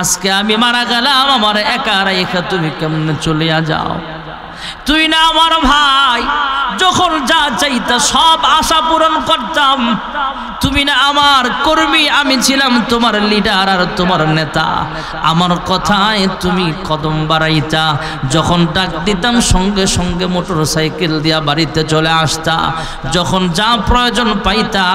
আজকে আমি মারা গেলাম, আমার একা রেখে তুমি কেমনে চলিয়া যাও? তুই না আমার ভাই, যখন যা চাইতা সব আশা পূরণ করতাম। তুমি না আমার কর্মী, আমি ছিলাম তোমার লিডার আর তোমার নেতা। আমার কথায় তুমি কদম বাড়াইতা, যখন ডাক দিতাম সঙ্গে সঙ্গে মোটর সাইকেল দিয়া বাড়িতে চলে আসতা। যখন যা প্রয়োজন পাইতা,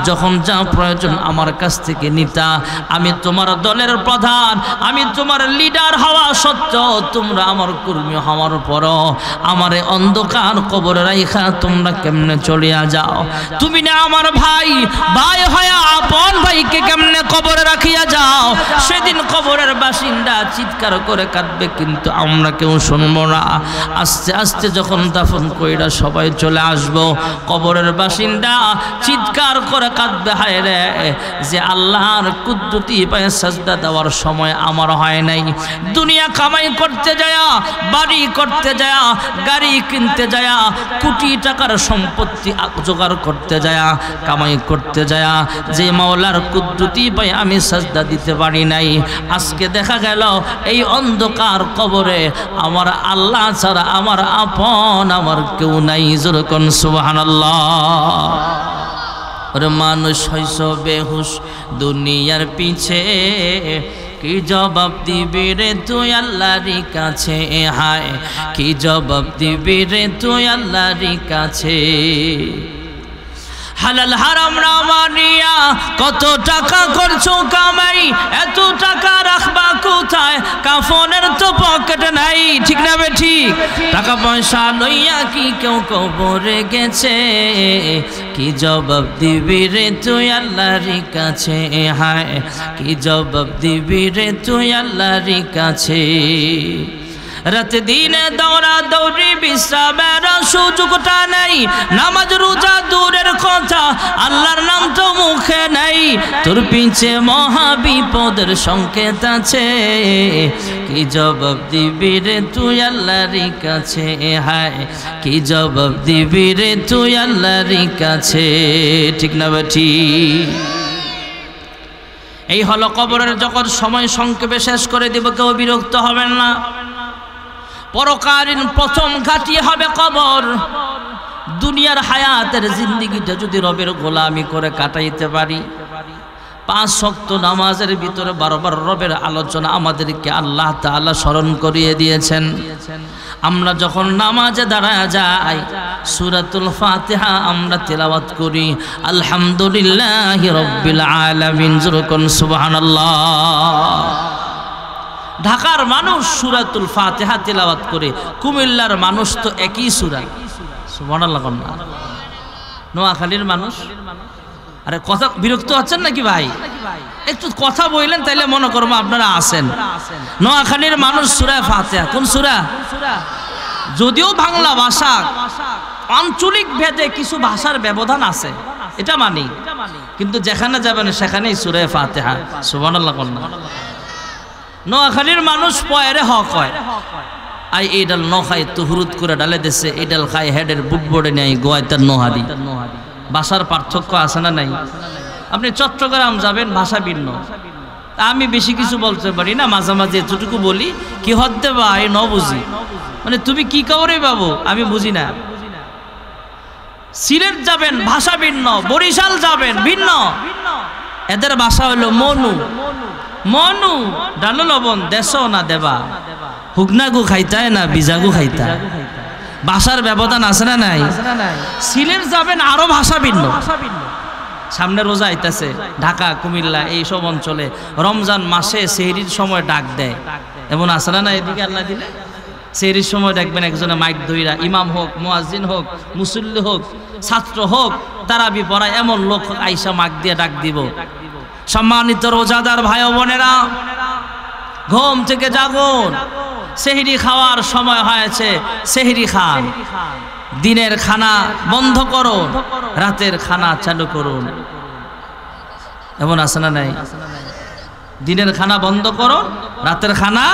যখন যা প্রয়োজন আমার কাছ থেকে নিতা। আমি তোমার দলের প্রধান, আমি তোমার লিডার হওয়া সত্ত্বেও তোমরা আমার কর্মী হওয়ার পরও আমারে অন্ধকার কবরে রাইখা তোমরা কেমনে চলিয়া যাও? তুমি না আমার ভাই, ভাই হয়া আপন ভাইকে কেমনে কবরে রাখিয়া যাও? সেদিন কবরের বাসিন্দা চিৎকার করে কাঁদবে, কিন্তু আমরা কেউ শুনবো না। আস্তে আস্তে যখন দাফন কইরা সবাই চলে আসবো, কবরের বাসিন্দা চিৎকার করে কাঁদবে, হায় রে যে আল্লাহর কুদরতি পায়ে সাজদা দেওয়ার সময় আমার হয় নাই। দুনিয়া কামাই করতে যায়া, বাড়ি করতে যায়া, গাড়ি কিনতে যায়া, কোটি টাকার সম্পত্তি জোগাড় করতে যায়া, কামাই করতে যায়া যে মাওলার কুদরতি পায়ে আমি সাজদা দিতে পারি নাই, আজকে দেখা গেল এই অন্ধকার কবরে আমার আল্লাহ ছাড়া আমার আপন আমার কেউ নাই। যেরকম সুবহানাল্লাহ। ওরে মানুষ হইছ বেহুশ দুনিয়ার পিছে, কি জবাব দিবি রে তুই আল্লাহর কাছে? হায় কি জবাব দিবি রে তুই আল্লাহর কাছে? হালাল হারাম না মানিয়া কত টাকা করছো কামাই, এত টাকা রাখবা কোথায়? কাফনের তো পকেট নাই, ঠিক না বে ঠিক? টাকা পয়সা লইয়া কি কেউ কবরে গেছে? কি জবাব দিবি রে তুই আল্লাহর কাছে? হায় কি জবাব দিবি রে তুই আল্লাহর কাছে? রাতে দিনে দৌড়া দৌড়ি বিশ্রামের সুযোগটা নেই, নামাজ রোজা দূরের কথা আল্লাহর নাম তো মুখে নেই। তোর পিছে মহা বিপদের সংকেত আছে, কি জবাব দিবি রে তুই আল্লাহর কাছে? হায় কি জবাব দিবি রে তুই আল্লাহর কাছে? ঠিক না বেঠি? এই হলো কবরের জগৎ। সময় সংক্ষেপে শেষ করে দিব, কেউ বিরক্ত হবেন না। পরকালীন প্রথম ঘাঁটি হবে কবর। দুনিয়ার হায়াতের জিন্দেগিটা যদি রবের গোলামি করে কাটাইতে পারি, 5 ওয়াক্ত নামাজের ভিতরে বারবার রবের আলোচনা আমাদেরকে আল্লাহ তাআলা স্মরণ করিয়ে দিয়েছেন। আমরা যখন নামাজে দাঁড়ায় যাই, সূরাতুল ফাতিহা আমরা তেলাওয়াত করি, আলহামদুলিল্লাহি রাব্বিল আলামিন, যেরকম সুবহানাল্লাহ। ঢাকার মানুষ সূরাতুল ফাতিহা তেলাওয়াত করে, কুমিল্লার মানুষ তো একই সূরা, সুবহানাল্লাহ। নোয়াখালীর মানুষ, আরে কথা বিরক্ত হচ্ছেন নাকি ভাই? একটু কথা বললেন তাইলে মনে করবো আপনারা আছেন। নোয়াখালীর মানুষ সূরা ফাতিহা, কোন সূরা? যদিও বাংলা ভাষা আঞ্চলিক ভেদে কিছু ভাষার ব্যবধান আছে, এটা মানি, কিন্তু যেখানে যাবেন সেখানেই সূরা ফাতিহা, সুবহানাল্লাহ। নোয়াখালীর মানুষ পয়েরে হক হয়, আই এই ডাল ন খাই তুহুরুত করে ডালে দেশে, এই ডাল খাই হেডের বুট বোর্ডে নেই গোয়াইতার নোহারি। ভাষার পার্থক্য আছে না নাই? আপনি চট্টগ্রাম যাবেন, ভাষা ভিন্ন। আমি বেশি কিছু বলতে পারি না, মাঝে মাঝে এতটুকু বলি, কি হতে ভাই ন বুঝি, মানে তুমি কি কাউরে বাবু আমি বুঝি না। সিলেট যাবেন, ভাষা ভিন্ন। বরিশাল যাবেন, ভিন্ন। এদের ভাষা হলো মনু। মনু ডালো লবণ দেশ না দেবা, হুগনাগু খাইতায় না বিজাগু খাইতা। ভাষার ব্যবধান আছে না নাই? সিলেট যাবেন, আরো ভাষা ভিন্ন। সামনে রোজা আইতাছে, ঢাকা কুমিল্লা এইসব অঞ্চলে রমজান মাসে সেহরির সময় ডাক দেয়, এমন আছে না? এদিকে আল্লাহ দিলে সেহরির সময় দেখবেন একজনে মাইক ধইরা, ইমাম হোক, মুয়াজ্জিন হোক, মুসল্লি হোক, ছাত্র হোক, তারাবি পড়ায় এমন লোক আইসা মাইক দিয়ে ডাক দিব, সম্মানিত রোজাদার ভাই বোনেরা, ঘুম থেকে জাগুন, সেহরি খাওয়ার সময় হয়েছে, সেহরি খান। দিনের খানা বন্ধ করুন, রাতের খানা চালু করুন। এমন আছে না নাই? দিনের খানা বন্ধ করুন, রাতের খানা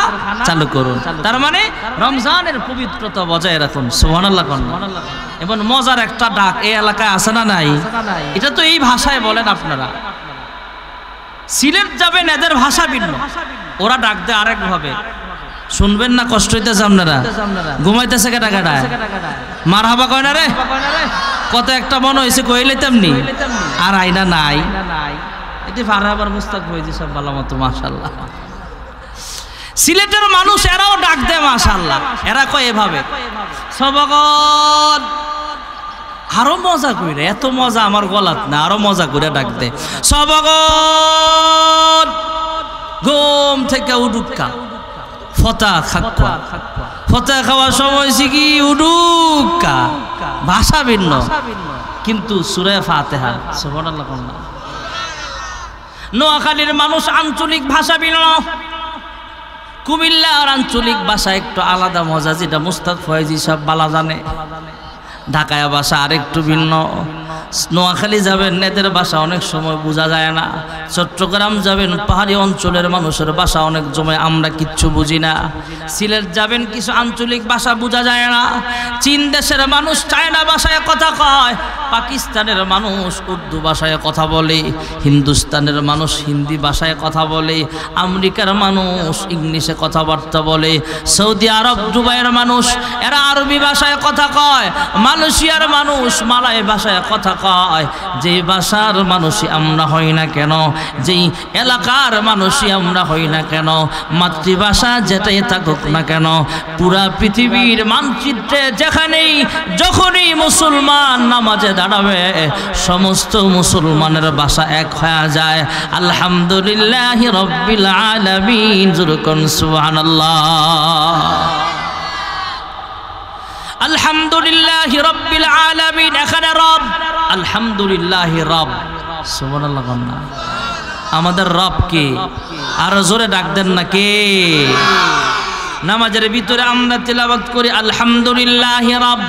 চালু করুন। তার মানে রমজানের পবিত্রতা বজায় রাখুন, সুবহানাল্লাহ। এবং মজার একটা ডাক এই এলাকায় আছে না নাই? এটা তো এই ভাষায় বলেন আপনারা, সিলেট যাবেন, এদের ভাষা ভিন্ন, ওরা ডাক দেয় আরেক ভাবে। শুনবেন না, কষ্ট হইতেছে আপনারা? ঘুমাইতেছে কেটা কেটা? মারহাবা কয় না রে? কত একটা মনে হয়েছে কইলে তেমনি, আর আইনা নাই। এটি ফারহাবার মুস্তাক হয়েছে সব ভালো মতো, মাশাআল্লাহ। সিলেটের মানুষ এরাও ডাক দেয় মাশাআল্লাহ। এরা কয় এভাবে, সবগণ, আরো মজা কইরে, এত মজা আমার গলাত না, আরো মজা করে ডাক দেয়, সবগণ ঘুম থেকে উঠুকা, ফতা খাক্কা, ফতা খাওয়ার সময় কি উডুকা, ভাষা ভিন্ন কিন্তু সূরা ফাতিহা। সুবহানাল্লাহ। নোয়াখালীর মানুষ আঞ্চলিক ভাষা ভিন্ন, কুমিল্লার আঞ্চলিক ভাষা একটু আলাদা মজা, যেটা মুস্তাক ফয়েজি সব বালা জানে। ঢাকায় ভাষা আরেকটু ভিন্ন। নোয়াখালী যাবেন, এদের ভাষা অনেক সময় বোঝা যায় না। চট্টগ্রাম যাবেন, পাহাড়ি অঞ্চলের মানুষের ভাষা অনেক সময় আমরা কিচ্ছু বুঝি না। সিলেট যাবেন, কিছু আঞ্চলিক ভাষা বোঝা যায় না। চীন দেশের মানুষ চায়না ভাষায় কথা কয়, পাকিস্তানের মানুষ উর্দু ভাষায় কথা বলে, হিন্দুস্তানের মানুষ হিন্দি ভাষায় কথা বলে, আমেরিকার মানুষ ইংলিশে কথাবার্তা বলে, সৌদি আরব দুবাইয়ের মানুষ এরা আরবি ভাষায় কথা কয়, মালয়েশিয়ার মানুষ মালয় ভাষায় কথা কয়। যেই ভাষার মানুষই আমরা হই না কেন, যেই এলাকার মানুষই আমরা হই না কেন, মাতৃভাষা যেটাই থাকুক না কেন, পুরা পৃথিবীর মানচিত্রে যেখানেই যখনই মুসলমান নামাজে দাঁড়াবে, সমস্ত মুসলমানের ভাষা এক হয়ে যায়। আলহামদুলিল্লাহি রাব্বিল আলামিন, যুরকুন সুবহানাল্লাহ। আলহামদুলিল্লাহি রাব্বিল আলামিন, এখানে রব, আলহামদুলিল্লাহি রব। সুবহানাল্লাহ। আমাদের রব কে? আরো জোরে ডাক দেন না, কে? নামাজের ভিতরে আমরা তেলাওয়াত করি আলহামদুলিল্লাহি রব,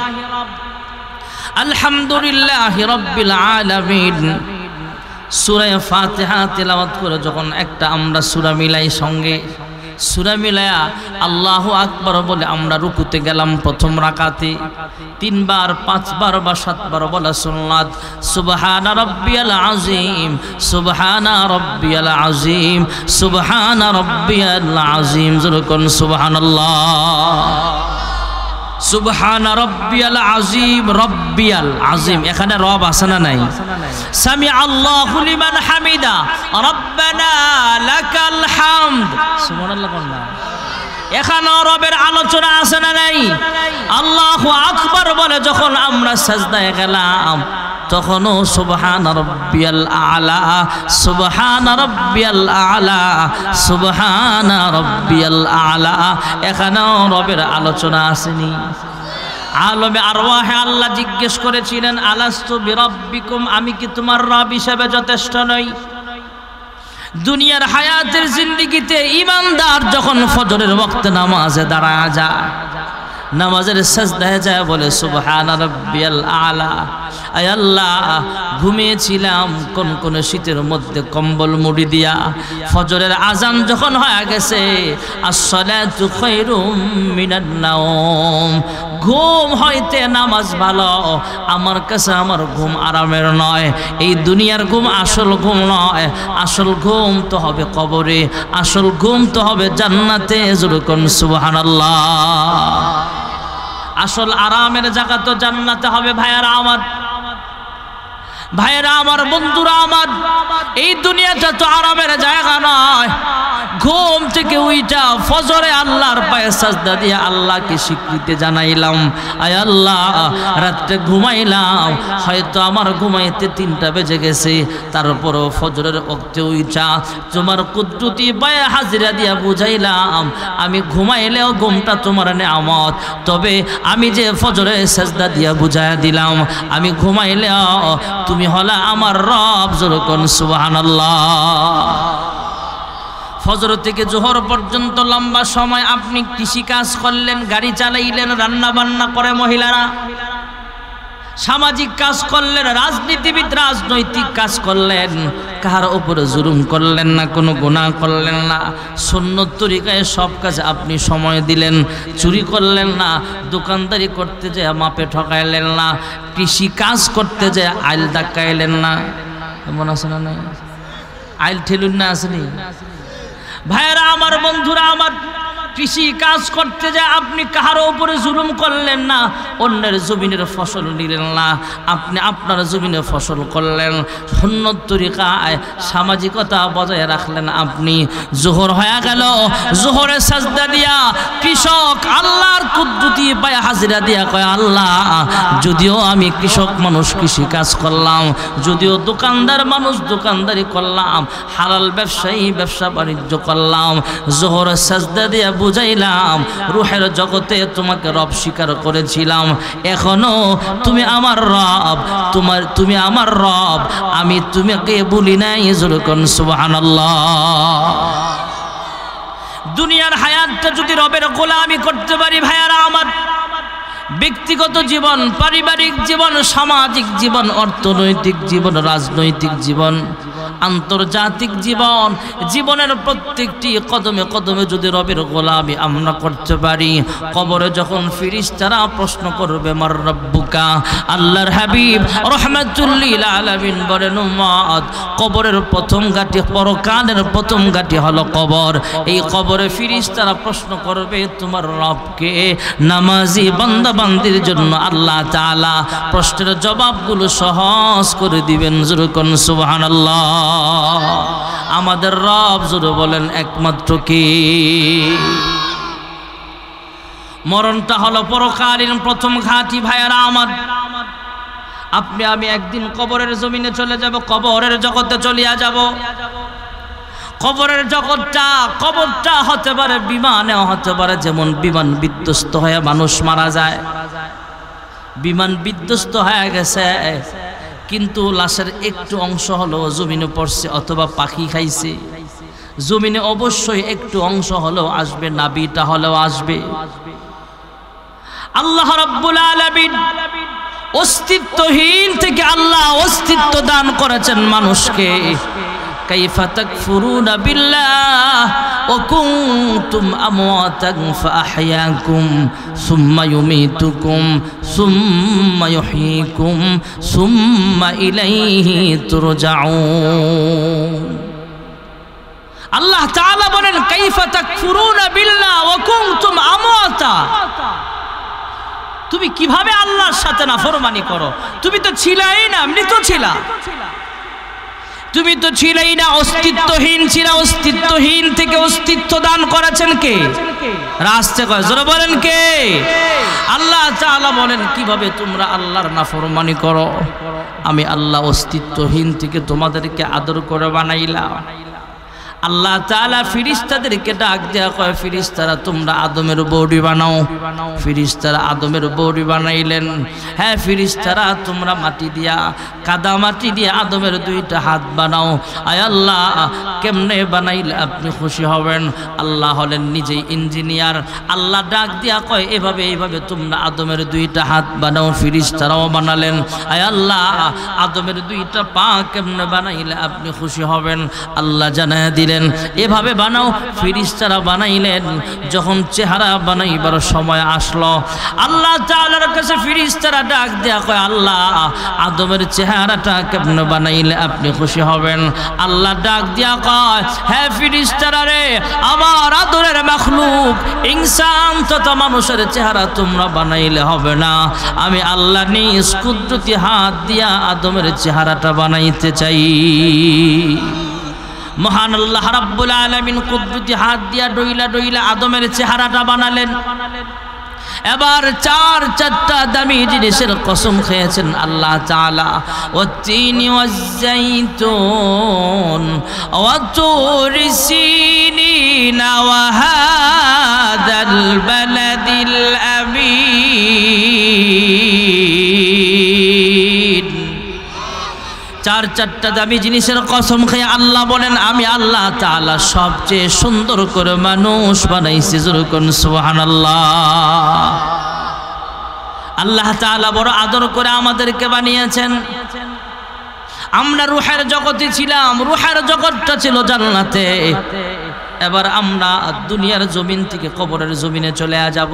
আলহামদুলিল্লাহি রাব্বিল আলামিন। সূরা ফাতিহা তেলাওয়াত করে যখন একটা আমরা সূরা মিলাই, সঙ্গে সূরা মিলায়া আল্লাহু আকবার বলে আমরা রুকুতে গেলাম প্রথম রাকাতে, 3 বার 5 বার বা 7 বার বলা সুন্নাত। সুবহানা রাব্বিয়াল আযীম, সুবহানা রাব্বিয়াল আযীম, সুবহানা রাব্বিয়াল আযীম, যুরকুন সুবহানাল্লাহ। সুবহানা রাব্বিয়াল আযীম, রাব্বিয়াল আযীম, এখানে রব আছে না নাই? সামি আল্লাহু লিমান হামিদা, রাব্বানা লাকাল হামদ। সুবহানাল্লাহ। এখানে রবের আলোচনা আছে না নাই? আল্লাহু আকবার বলে যখন আমরা সাজদায় গেলাম, তখনও সুবহানা রাব্বিয়াল আলা, সুবহানা রাব্বিয়াল আলা, সুবহানা রাব্বিয়াল আলা, এখানেও রবের আলোচনা আসেনি? আলমে আরওয়াহে আল্লাহ জিজ্ঞেস করেছিলেন, আলাস্তু বিরাব্বিকুম, আমি কি তোমার রব হিসেবে যথেষ্ট নই? দুনিয়ার হায়াতের জিন্দেগিতে ইমানদার যখন ফজরের ওয়াক্তে নামাজে দাঁড়ায় যায়, নামাজের সাজদায় যায় বলে সুবহানা রাব্বিয়াল আলা। আয় আল্লাহ, ঘুমিয়েছিলাম কোন কোন শীতের মধ্যে কম্বল মুড়ি দিয়া, ফজরের আজান যখন হয়ে গেছে, আসসালাতু খায়রুম মিনান নাওম, ঘুম হইতে নামাজ ভালো। আমার কাছে আমার ঘুম আরামের নয়, এই দুনিয়ার ঘুম আসল ঘুম নয়। আসল ঘুম তো হবে কবরে, আসল ঘুম তো হবে জান্নাতে, যুরকুন সুবহানাল্লাহ। আসল আরামের জায়গা তো জান্নাতে হবে। ভাইয়ারা আমার, ভাইয়েরা আমার, বন্ধুরা আমার, এই দুনিয়াটা তো আরামের জায়গা নয়। ঘুম থেকে উইটা ফজরে আল্লাহর পায়ে সাজদা দিয়ে আল্লাহকে স্বীকৃতি জানাইলাম, আয় আল্লাহ রাত্রে ঘুমাইলাম, হয়তো আমার ঘুমাইতে 3টা বেজে গেছে, তারপরও ফজরের ওয়াক্তে উইটা তোমার কুদরতি পায়ে হাজিরা দিয়া বুঝাইলাম, আমি ঘুমাইলেও ঘুমটা তোমার নেয়ামত, তবে আমি যে ফজরে সাজদা দিয়া বুঝাইয়া দিলাম, আমি ঘুমাইলেও তুমি হলা আমার রব, যুরকুন সুবহানাল্লাহ। ফজর থেকে জোহর পর্যন্ত লম্বা সময় আপনি কৃষি কাজ করলেন, গাড়ি চালাইলেন, রান্না বান্না করে মহিলারা, সামাজিক কাজ করলেন, রাজনীতিবিদ রাজনৈতিক কাজ করলেন, কার উপরে জুলুম করলেন না, কোনো গুনাহ করলেন না, সুন্নত তরিকায় সব কাজে আপনি সময় দিলেন, চুরি করলেন না, দোকানদারি করতে যেয়ে মাপে ঠকাইলেন না, কৃষি কাজ করতে যেয়ে আইল ডাকাইলেন না, এমন আছে না? আইল ঠেলুন না আসেনি ভাইরা আমার, বন্ধুরা আমার, কৃষি কাজ করতে যায় আপনি কারো উপরে জুলুম করলেন না, অন্যের জমিনের ফসল নিলেন না, আপনি আপনার জমিনে ফসল করলেন, সুন্নত তরিকায় সামাজিকতা বজায় রাখলেন। আপনি জোহর হয়ে গেল, জোহরে সাজদা দিয়া কৃষক আল্লাহর কুদরতি পায়ে হাজিরা দিয়া কয়, আল্লাহ যদিও আমি কৃষক মানুষ কৃষি কাজ করলাম, যদিও দোকানদার মানুষ দোকানদারি করলাম, হালাল ব্যবসায়ী ব্যবসা বাণিজ্য করলাম, জোহরে সাজদা দিয়া বুঝাইলাম রূহের জগতে তোমাকে রব স্বীকার করেছিলাম, এখনো তুমি আমার রব, তুমি আমার রব, আমি তোমাকে বলি নাই। যেরকম সুবহানাল্লাহ। দুনিয়ার হায়াতটা যদি রবের গোলামি করতে পারি ভাইয়ারা আমার, ব্যক্তিগত জীবন, পারিবারিক জীবন, সামাজিক জীবন, অর্থনৈতিক জীবন, রাজনৈতিক জীবন, আন্তর্জাতিক জীবন, জীবনের প্রত্যেকটি কদমে কদমে যদি রবের গোলামি আমরা করতে পারি, কবরে যখন ফেরেশতারা প্রশ্ন করবে মার রব্বুকা, আল্লাহর হাবিব রাহমাতুল লিল আলামিন বলেন উম্মত, কবরের প্রথম ঘাটি, পরকালের প্রথম ঘাটি হলো কবর। এই কবরে ফেরেশতারা প্রশ্ন করবে তোমার রবকে। নামাজি বান্দা বান্দির জন্য আল্লাহ তাআলা প্রশ্নের জবাবগুলো সহজ করে দিবেন। যেরকম সুবহানাল্লাহ। আমাদের রব জোরে বলেন একমাত্র কে? মরণটা হলো পরকালীন প্রথম ঘাটি ভাইয়ারা আমার। আপনি আমি একদিন কবরের জমিনে চলে যাব, কবরের জগতে চলিয়া যাব। কবরের কবরটা হতে পারে বিমানে, হতে পারে যেমন বিমান বিধ্বস্ত হয়ে মানুষ মারা যায়, বিমান বিধ্বস্ত হয়ে গেছে কিন্তু লাশের একটু অংশ হলো জমিনে পড়ছে অথবা পাখি খাইছে, জমিনে অবশ্যই একটু অংশ হলেও আসবে, নাবিটা হলেও আসবে। আল্লাহ রাব্বুল আলামিন অস্তিত্বহীন থেকে আল্লাহ অস্তিত্ব দান করেছেন মানুষকে। কাইফা তাকফুরুনা বিল্লাহ ওয়া কুনতুম আমওয়াতান ফাআহইয়াকুম সুম্মা ইউমীতুকুম সুম্মা ইউহয়ীকুম সুম্মা ইলাইহি তুরজাউন। আল্লাহ তাআলা বলেন কাইফা তাকফুরুনা বিল্লাহ ওয়া কুনতুম আমওয়াতা, তুমি কিভাবে আল্লাহর সাথে নাফরমানি করো? তুমি তো ছিলাই না, মৃত ছিলা, তুমি তো ছিলেই না, অস্তিত্বহীন ছিলা। অস্তিত্বহীন থেকে অস্তিত্ব দান করেছেন কে? রাস্তে কয় জোরে বলেন কে? আল্লাহ তাআলা বলেন কিভাবে তোমরা আল্লাহর নাফরমানি করো? আমি আল্লাহ অস্তিত্বহীন থেকে তোমাদেরকে আদর করে বানাইলাম। আল্লাহ তাআলা ফেরেশতাদেরকে ডাক দেয়া কয়, ফেরেশতারা তোমরা আদমের বডি বানাও। ফেরেশতারা আদমের বডি বানাইলেন। হ্যাঁ ফেরেশতারা তোমরা মাটি দিয়া, কাদা মাটি দিয়ে আদমের দুইটা হাত বানাও। আয় আল্লাহ কেমনে বানাইলে আপনি খুশি হবেন? আল্লাহ হলেন নিজেই ইঞ্জিনিয়ার। আল্লাহ ডাক দিয়া কয় এভাবে এইভাবে তোমরা আদমের দুইটা হাত বানাও। ফেরেশতারাও বানালেন। আয় আল্লাহ আদমের দুইটা পা কেমনে বানাইলে আপনি খুশি হবেন? আল্লাহ জানায় দিলেন এভাবে বানাও। ফেরেশতারা বানাইলেন। যখন চেহারা বানাইবার সময় আসলো, আল্লাহ তাআলার কাছে ফেরেশতারা ডাক দেয়া কয় আল্লাহ আদমের চেহারাটা কেমনে বানাইলে আপনি খুশি হবেন? আল্লাহ ডাক দিয়া কয় হ্যাঁ ফেরেশতারা রে, আমার আদরের মাখলুক ইনসান তথা মানুষের চেহারা তোমরা বানাইলে হবে না, আমি আল্লাহ নিজ কুদরতি হাত দিয়া আদমের চেহারাটা বানাইতে চাই। মহান আল্লাহ রাব্বুল আলামিন কুদরতি হাত দিয়া ডইলা ডইলা আদমের চেহারাটা বানালেন। এবার চারটা দামি জিনিসের কসম খেয়েছেন আল্লাহ তাআলা। ওয়াত-তিনি ওয়াজ-যাইতুন ওয়া তুরি সিনিন ওয়া হাদাল বালাদিল আমিন। চারটা দামি জিনিসের কসম খেয়ে আল্লাহ বলেন আমি আল্লাহ তাআলা সবচেয়ে সুন্দর করে মানুষ বানাইছি। যেরকম সুবহানাল্লাহ। আল্লাহ তাআলা বড় আদর করে আমাদেরকে বানিয়েছেন। আমরা রূহের জগতে ছিলাম, রূহের জগৎটা ছিল জান্নাতে। এবার আমরা দুনিয়ার জমিন থেকে কবরের জমিনে চলে যাব।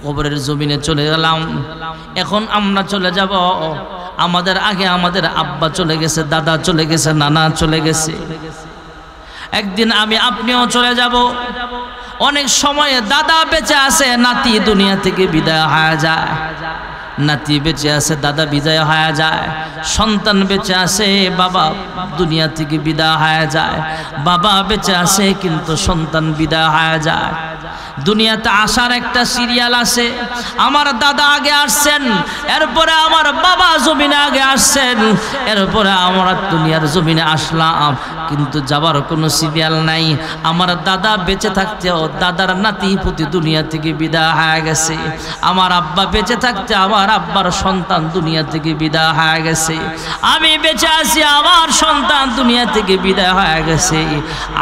কবরের জমিনে চলে গেলাম, এখন আমরা চলে যাব আমাদের আগে আমাদের আব্বা চলে গেছে, দাদা চলে গেছে, নানা চলে গেছে। একদিন আমি আপনিও চলে যাব। অনেক সময় দাদা বেঁচে আছে, নাতি দুনিয়া থেকে বিদায় হয়ে যায়। নাতি বেঁচে আছে, দাদা বিদায় হয়ে যায়। সন্তান বেঁচে আছে, বাবা দুনিয়া থেকে বিদায় হয়ে যায়। বাবা বেঁচে আছে কিন্তু সন্তান বিদায় হয়ে যায়। দুনিয়াতে আসার একটা সিরিয়াল আছে। আমার দাদা আগে আসছেন, এরপরে আমার বাবা জমিনে আগে আসছেন, এরপরে আমরা দুনিয়ার জমিনে আসলাম, কিন্তু যাবার কোনো সিরিয়াল নাই। আমার দাদা বেঁচে থাকতেও দাদার নাতি পুতি দুনিয়া থেকে বিদায় হয়ে গেছে। আমার আব্বা বেঁচে থাকতে আমার আব্বার সন্তান দুনিয়া থেকে বিদায় হয়ে গেছে। আমি বেঁচে আছি, আমার সন্তান দুনিয়া থেকে বিদায় হয়ে গেছে।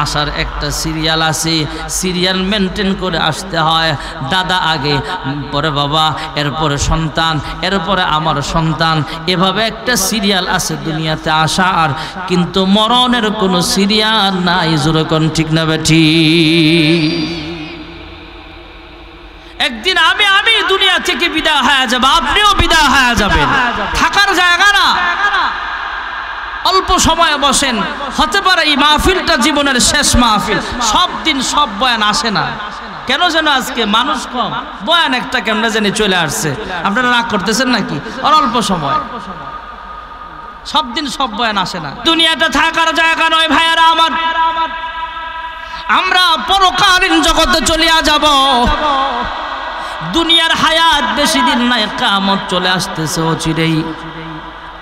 আসার একটা সিরিয়াল আছে, সিরিয়াল মেনটেন করে আসতে হয়। দাদা আগে, পরে বাবা, এরপরে সন্তান, এরপরে আমার সন্তান, এভাবে একটা সিরিয়াল আছে দুনিয়াতে আসার। কিন্তু মরণের কোনো সিরিয়াল নাই। যেরকম ঠিক না বেঠি? একদিন আমি দুনিয়া থেকে বিদায় হয়ে যাব, আপনিও বিদায় হয়ে যাবেন। থাকার জায়গা না, অল্প সময় বসেন। হতে পারে এই মাহফিলটা জীবনের শেষ মাহফিল। সব দিন সব বয়ান আসে না, কেন যেন আজকে মানুষ কম, বয়ান একটা কেমনে জানি চলে আসছে। আপনারা রাগ করতেছেন নাকি? আর অল্প সময়, সব দিন সব বয়ান আসে না। দুনিয়াটা থাকার জায়গা নয় ভাইয়ারা আমার। আমরা পরকালীন জগতে চলিয়া যাব। দুনিয়ার হায়াত বেশি দিন নাই, কিয়ামত চলে আসতেছে অচিরেই।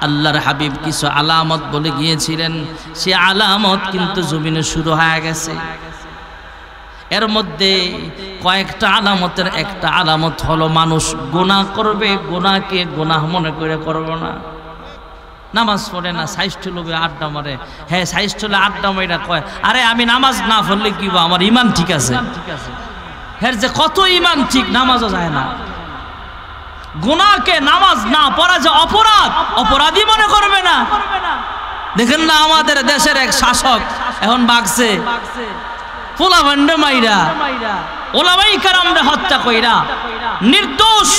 আল্লাহর হাবিব কিছু আলামত বলে গিয়েছিলেন, সে আলামত কিন্তু জমিনে শুরু হয়ে গেছে। এর মধ্যে কয়েকটা আলামতের একটা আলামত হলো মানুষ গুনাহ করবে, গুনাহকে গুনাহ মনে করে করবে না। নামাজ পড়ে না, সাইষ্ঠ লোভে আড্ডা মারে। হ্যাঁ, সাইষ্ঠ লোভে আড্ডা মাইরা কয়, আরে আমি নামাজ না পড়লে কি বা, আমার ইমান ঠিক আছে। হ্যাঁ, যে কত ইমান ঠিক, নামাজও যায় না। গুনাহকে নামাজ না পড়া যে অপরাধ, অপরাধী মনে করবে না। দেখেন না আমাদের দেশের এক শাসক এখন বাগছে, পোলা ভান্ডে মাইরা ওলামাই কেরামরে হত্যা কইরা নির্দোষ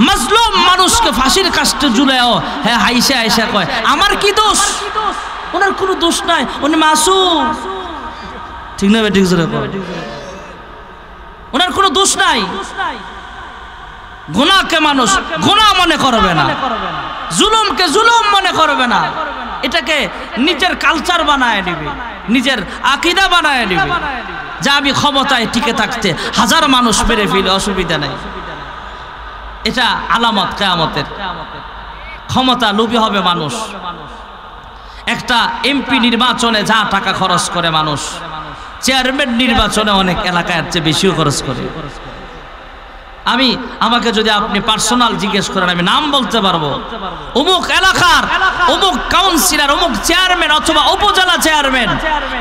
মাজলুম মানুষকে ফাঁসির কাস্টে ঝুলায়ও হ্যাঁ হাইসা হাইসা কয় আমার কি দোষ? ওনার কোনো দোষ নাই, উনি মাসুম। ঠিক না? ঠিক জোরে কয়, ওনার কোনো দোষ নাই। গুনাহকে মানুষ গুনাহ মনে করবে না, জুলুমকে জুলুম মনে করবে না। এটাকে নিজের কালচার বানায় নিবে, নিজের আকীদা বানায় নিবে, যা আমি ক্ষমতায় টিকে থাকতে হাজার মানুষ মেরে ফেলে অসুবিধা নেই। এটা আলামত কিয়ামতের। ক্ষমতা লোভী হবে মানুষ। একটা এমপি নির্বাচনে যা টাকা খরচ করে মানুষ, চেয়ারম্যান নির্বাচনে অনেক এলাকায় চেয়ে বেশিও খরচ করে। আমাকে যদি আপনি পার্সোনাল জিজ্ঞেস করেন, আমি নাম বলতে পারবো। অমুক এলাকার অমুক কাউন্সিলর, অমুক চেয়ারম্যান অথবা উপজেলা চেয়ারম্যান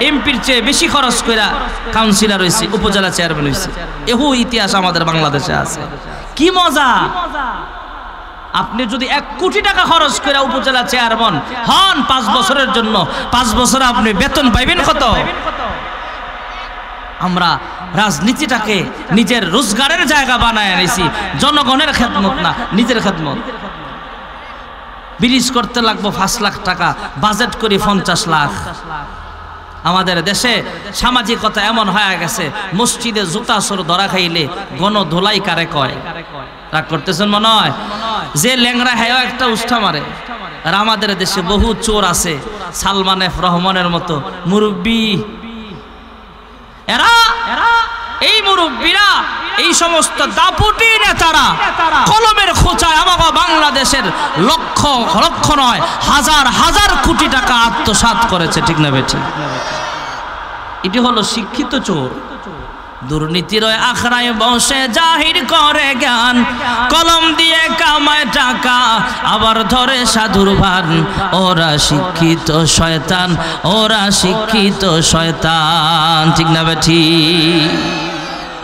এমপির চেয়ে বেশি খরচ করে কাউন্সিলর হয়েছে, উপজেলা চেয়ারম্যান হয়েছে। এহু ইতিহাস আমাদের বাংলাদেশে আছে। কি মজা! আপনি যদি 1 কোটি টাকা খরচ করে উপজেলা চেয়ারম্যান হন 5 বছরের জন্য, 5 বছরে আপনি বেতন পাইবেন কত? আমরা রাজনীতিটাকে নিজের রোজগারের জায়গা বানায় নিয়েছি, জনগণের খেদমত না, নিজের খেদমত। ব্রিজ করতে লাগবো 5 লাখ টাকা, বাজেট করি 50 লাখ। আমাদের দেশে সামাজিকতা এমন হয়ে গেছে, মসজিদে জুতা সর ধরা খাইলে গণ ধোলাই কারে কয়? রাগ করতেছেন মনে হয়? যে ল্যাংরা হ্যাঁ একটা উষ্ঠা মারে। আর আমাদের দেশে বহু চোর আছে, সালমান এফ রহমানের মতো মুরব্বী। এরা এই মুরব্বীরা, এই সমস্ত দাপুটি নেতারা কলমের খোঁচায় আমাকে বাংলাদেশের লক্ষ লক্ষ নয় হাজার হাজার কোটি টাকা আত্মসাৎ করেছে। ঠিক না বেঠিক? এটি হলো শিক্ষিত চোর। দুর্নীতির আখড়ায় বসে জাহির করে জ্ঞান, কলম দিয়ে কামায় টাকা আবার ধরে সাধুর ভান। ওরা শিক্ষিত শয়তান, ওরা শিক্ষিত শয়তান। ঠিক না বেঠিক?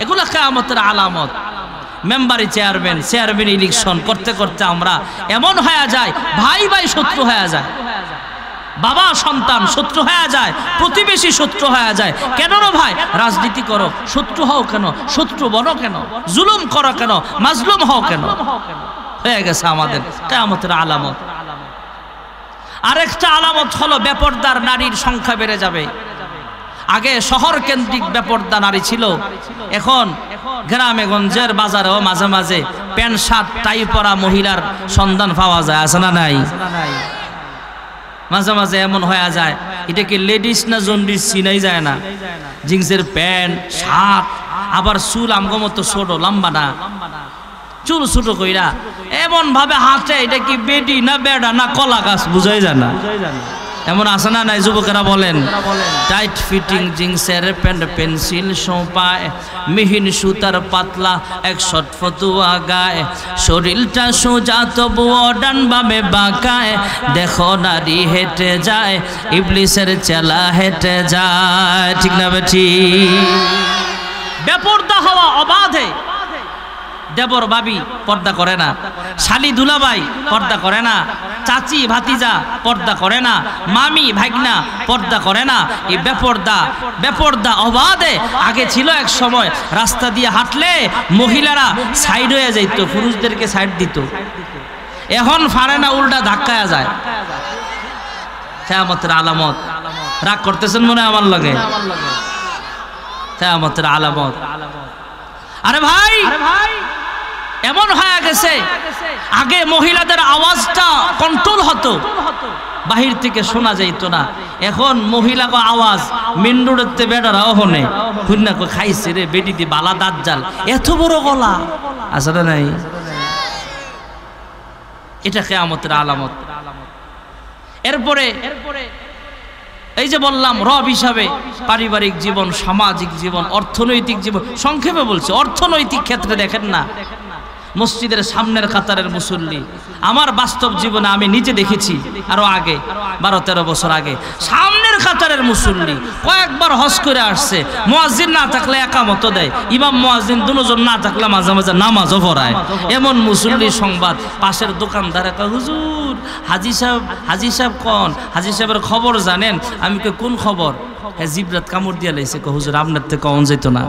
এগুলা কিয়ামতের আলামত। মেম্বারি চেয়ারম্যান ইলেকশন করতে করতে আমরা এমন হয়ে যায়, ভাই ভাই শত্রু হয়ে যায়, বাবা সন্তান শত্রু হয়ে যায়, প্রতিবেশী শত্রু হয়ে যায়। কেন রে ভাই? রাজনীতি করো, শত্রু হও কেন? শত্রু বনো কেন? জুলুম করো কেন? মাজলুম হও কেন? হয়ে গেছে আমাদের কিয়ামতের আলামত। আরেকটা আলামত হলো বেপরদার নারীর সংখ্যা বেড়ে যাবে। আগে শহর কেন্দ্রিক বেপরদা নারী ছিল, এখন গ্রামে গঞ্জের বাজারেও মাঝে মাঝে প্যান্ট শার্ট টাই পরা মহিলার সন্ধান পাওয়া যায়, আছে না নাই? মাঝে মাঝে এমন হয়ে যায় এটা কি লেডিস না জন্ডিস চিনাই যায় না। জিন্সের প্যান্ট শার্ট, আবার চুল আমগো মতো ছোট লম্বা না, চুল ছোট কইরা এমন ভাবে হাঁটে, এটা কি বেডি না বেডা না কলা গাছ বুঝাই যায় না। এমন আছে না নাই যুবকেরা বলেন? টাইট ফিটিং জিন্সের প্যান্ট, পেন্সিল সোপায়, মিহিন সুতার পাতলা এক শট ফতুয়া গায়ে, শরীরটা সোজা তবুও ডান বামে বাঁকায়, দেখো নারী হেঁটে যায়, ইবলিসের চেলা হেঁটে যায়। ঠিক না বেঠি? বেপরদা হওয়া অবাধে। দেবর ভাবি পর্দা করে না, শালি দুলাভাই পর্দা করে না, চাচি ভাতিজা পর্দা করে না, মামি ভাগনা পর্দা করে না। এই বেপর্দা অবাধে। আগে ছিল এক সময় রাস্তা দিয়ে হাঁটলে মহিলারা সাইড হয়ে যাইত, পুরুষদেরকে সাইড দিত। এখন ফারে না, উল্টা ধাক্কায় যায়। কিয়ামতের আলামত। রাগ করতেছেন মনে আমার লাগে? কিয়ামতের আলামত। আরে ভাই এমন হয়ে গেছে, আগে মহিলাদের আওয়াজটা কন্ট্রোল হতো, বাহির থেকে শোনা যাইতো না। এখন মহিলাকে আওয়াজ মেন রোডের বেড়ারাও হনে, খুন্না কো খাইছে রে বেটি দি বালা দাঁত জাল, এত বড় গলা আছে না নাই? এটা কিয়ামতের আলামত। এরপরে এই যে বললাম রব হিসাবে পারিবারিক জীবন, সামাজিক জীবন, অর্থনৈতিক জীবন, সংক্ষেপে বলছে অর্থনৈতিক ক্ষেত্রে দেখেন না, মসজিদের সামনের কাতারের মুসল্লি। আমার বাস্তব জীবনে আমি নিজে দেখেছি, আরো আগে 12-13 বছর আগে, সামনের কাতারের মুসল্লি কয়েকবার হজ করে আসছে, মুয়াজ্জিন না থাকলে একামত দেয়, ইমাম মুয়াজ্জিন দুজন না থাকলে মাঝে মাঝে নামাজও পড়ায়। এমন মুসল্লি সংবাদ। পাশের দোকানদারে কয়, হুজুর হাজি সাহেব কোন? হাজি সাহেবের খবর জানেন? আমি কই কোন খবর? হ্যাঁ জিবরাত কামড় দিয়া লাইছে। কয় হুজুর আপনার থেকে কম যেত না।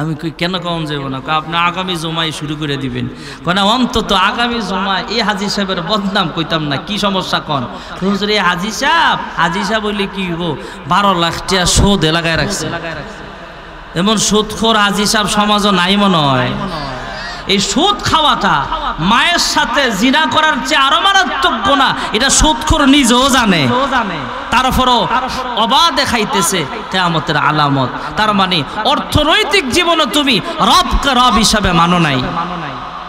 আমি কই কেন কম যাব না? আপনি আগামী জমায় শুরু করে দিবেন। না অন্তত আগামী জমায় এই হাজি সাহেবের বদনাম কইতাম না, কি সমস্যা কন? হুজুর এই হাজি সাহেব হইলে কি হইব? 12 লাখ টাকা সুদ এলাকায় রাখছে। এমন সুদখোর হাজি সাহেব সমাজও নাই মনে হয়। এই সুদ খাওয়াটা মায়ের সাথে জিনা করার চেয়ে আরো মারাত্মক গুনাহ, এটা সুদখোর নিজেও জানে, তারপরও অবাধে খাইতেছে। কিয়ামতের আলামত। তার মানে অর্থনৈতিক জীবনে তুমি রবকে রব হিসাবে মানো নাই,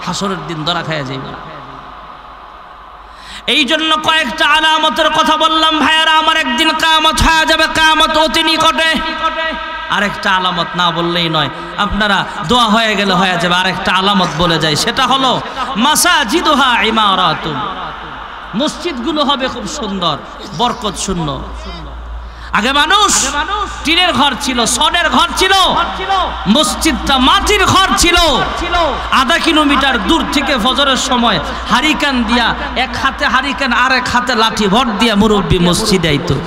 হাসরের দিন ধরা খাইয়া যাইবে। এই জন্য কয়েকটা আলামতের কথা বললাম ভাইয়ারা, আমার একদিন কিয়ামত হয়ে যাবে, কিয়ামত অতি নিকটে। আরেকটা আলামত না বললেই নয়, আপনারা দোয়া হয়ে গেলে হয়ে যাবে। আরেকটা আলামত বলে যায়, সেটা হলো মাসাজিদুহা ইমারাতুন, মসজিদগুলো হবে খুব সুন্দর, বরকত শূন্য। আগে মানুষ টিনের ঘর ছিল, সনের ঘর ছিল, মসজিদটা মাটির ঘর ছিল। 1/2 কিলোমিটার দূর থেকে ফজরের সময় হারিকেন দিয়া, এক হাতে হারিকেন আর এক হাতে লাঠি ভর দিয়া মুরব্বী মসজিদে আইতো।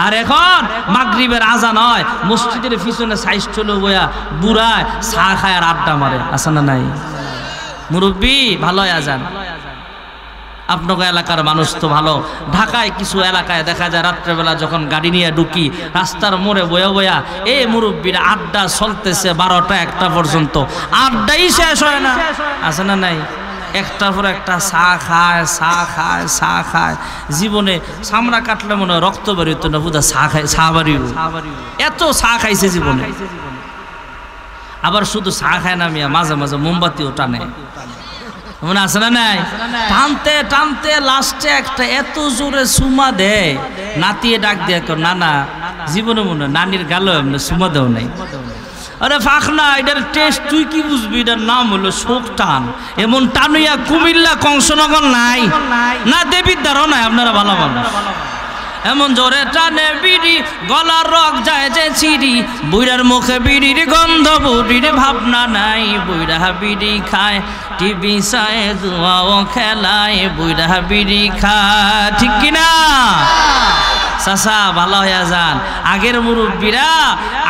আর এখন মাগরিবের আজান হয়, মসজিদের পিছনে সাইজ চলে বয়া বুড়ায় চা খায় আর আড্ডা মারে, আছে না নাই? মুরব্বী ভালো আজান। আপনার এলাকার মানুষ তো ভালো। ঢাকায় কিছু এলাকায় দেখা যায় রাত্রেবেলা যখন গাড়ি নিয়ে ঢুকি, রাস্তার মোড়ে বয়া বয়া এই মুরব্বীর আড্ডা চলতেছে 12টা-1টা পর্যন্ত, আড্ডাই শেষ হয় না, আছে না নাই? একটার পর একটা চা খায়। জীবনে চামড়া কাটলে মনে হয় রক্ত বেরোতো না, বুধা চা বাড়িও, এত চা খাইছে জীবনে। আবার শুধু চা খায় না মিয়া, মাঝে মাঝে মোমবাতিও টানে, মনে আছে না নাই? টানতে টানতে লাস্টে একটা এত জোরে সুমা দেয়, নাতিয়ে ডাক দিয়ে না জীবনে মনে নানির গালো এমনি সুমা দেও নাই। আরে ফাঁকনা, এটার টেস্ট তুই কি বুঝবি? এটার নাম হলো শোক টান। এমন টানুয়া কুমিল্লা কংসনগর নাই না, দেবিদ্বারও নাই। আপনারা ভালো মানুষ, এমন জোরে টানে বিড়ি, গলার রক যায় যে ছিড়ি, বুইড়ার মুখে বিড়ির গন্ধ, বুড়ির ভাবনা নাই। বুইড়া বিড়ি খায়, টিভি চায়, জুয়াও খেলায়, বুইড়া বিড়ি খায়, ঠিক কিনা? চাচা ভালো হয়ে যান। আগের মুরব্বীরা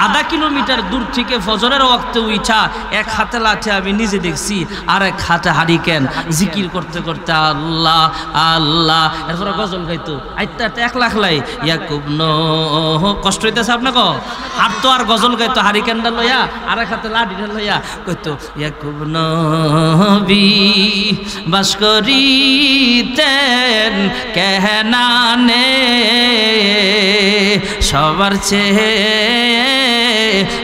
আধা কিলোমিটার দূর থেকে ফজরের ওয়াক্তে উঠা এক হাতে লাঠি আমি নিজে দেখছি, আর এক হাতে হারিকেন জিকির করতে করতে আল্লাহ আল্লাহ, এরপরে গজল গাইতো আইতা 1 লাখ লাই ইয়াকুব নো। কষ্ট হইতেছে আপনাকে? হাঁটতো আর গজল গাইতো হারিকেনটা লইয়া, আর এক হাতে লাঠিটা লইয়া কইতো ইয়াকুব নবী বাস করিতেন কেহনানে, সবার চেয়ে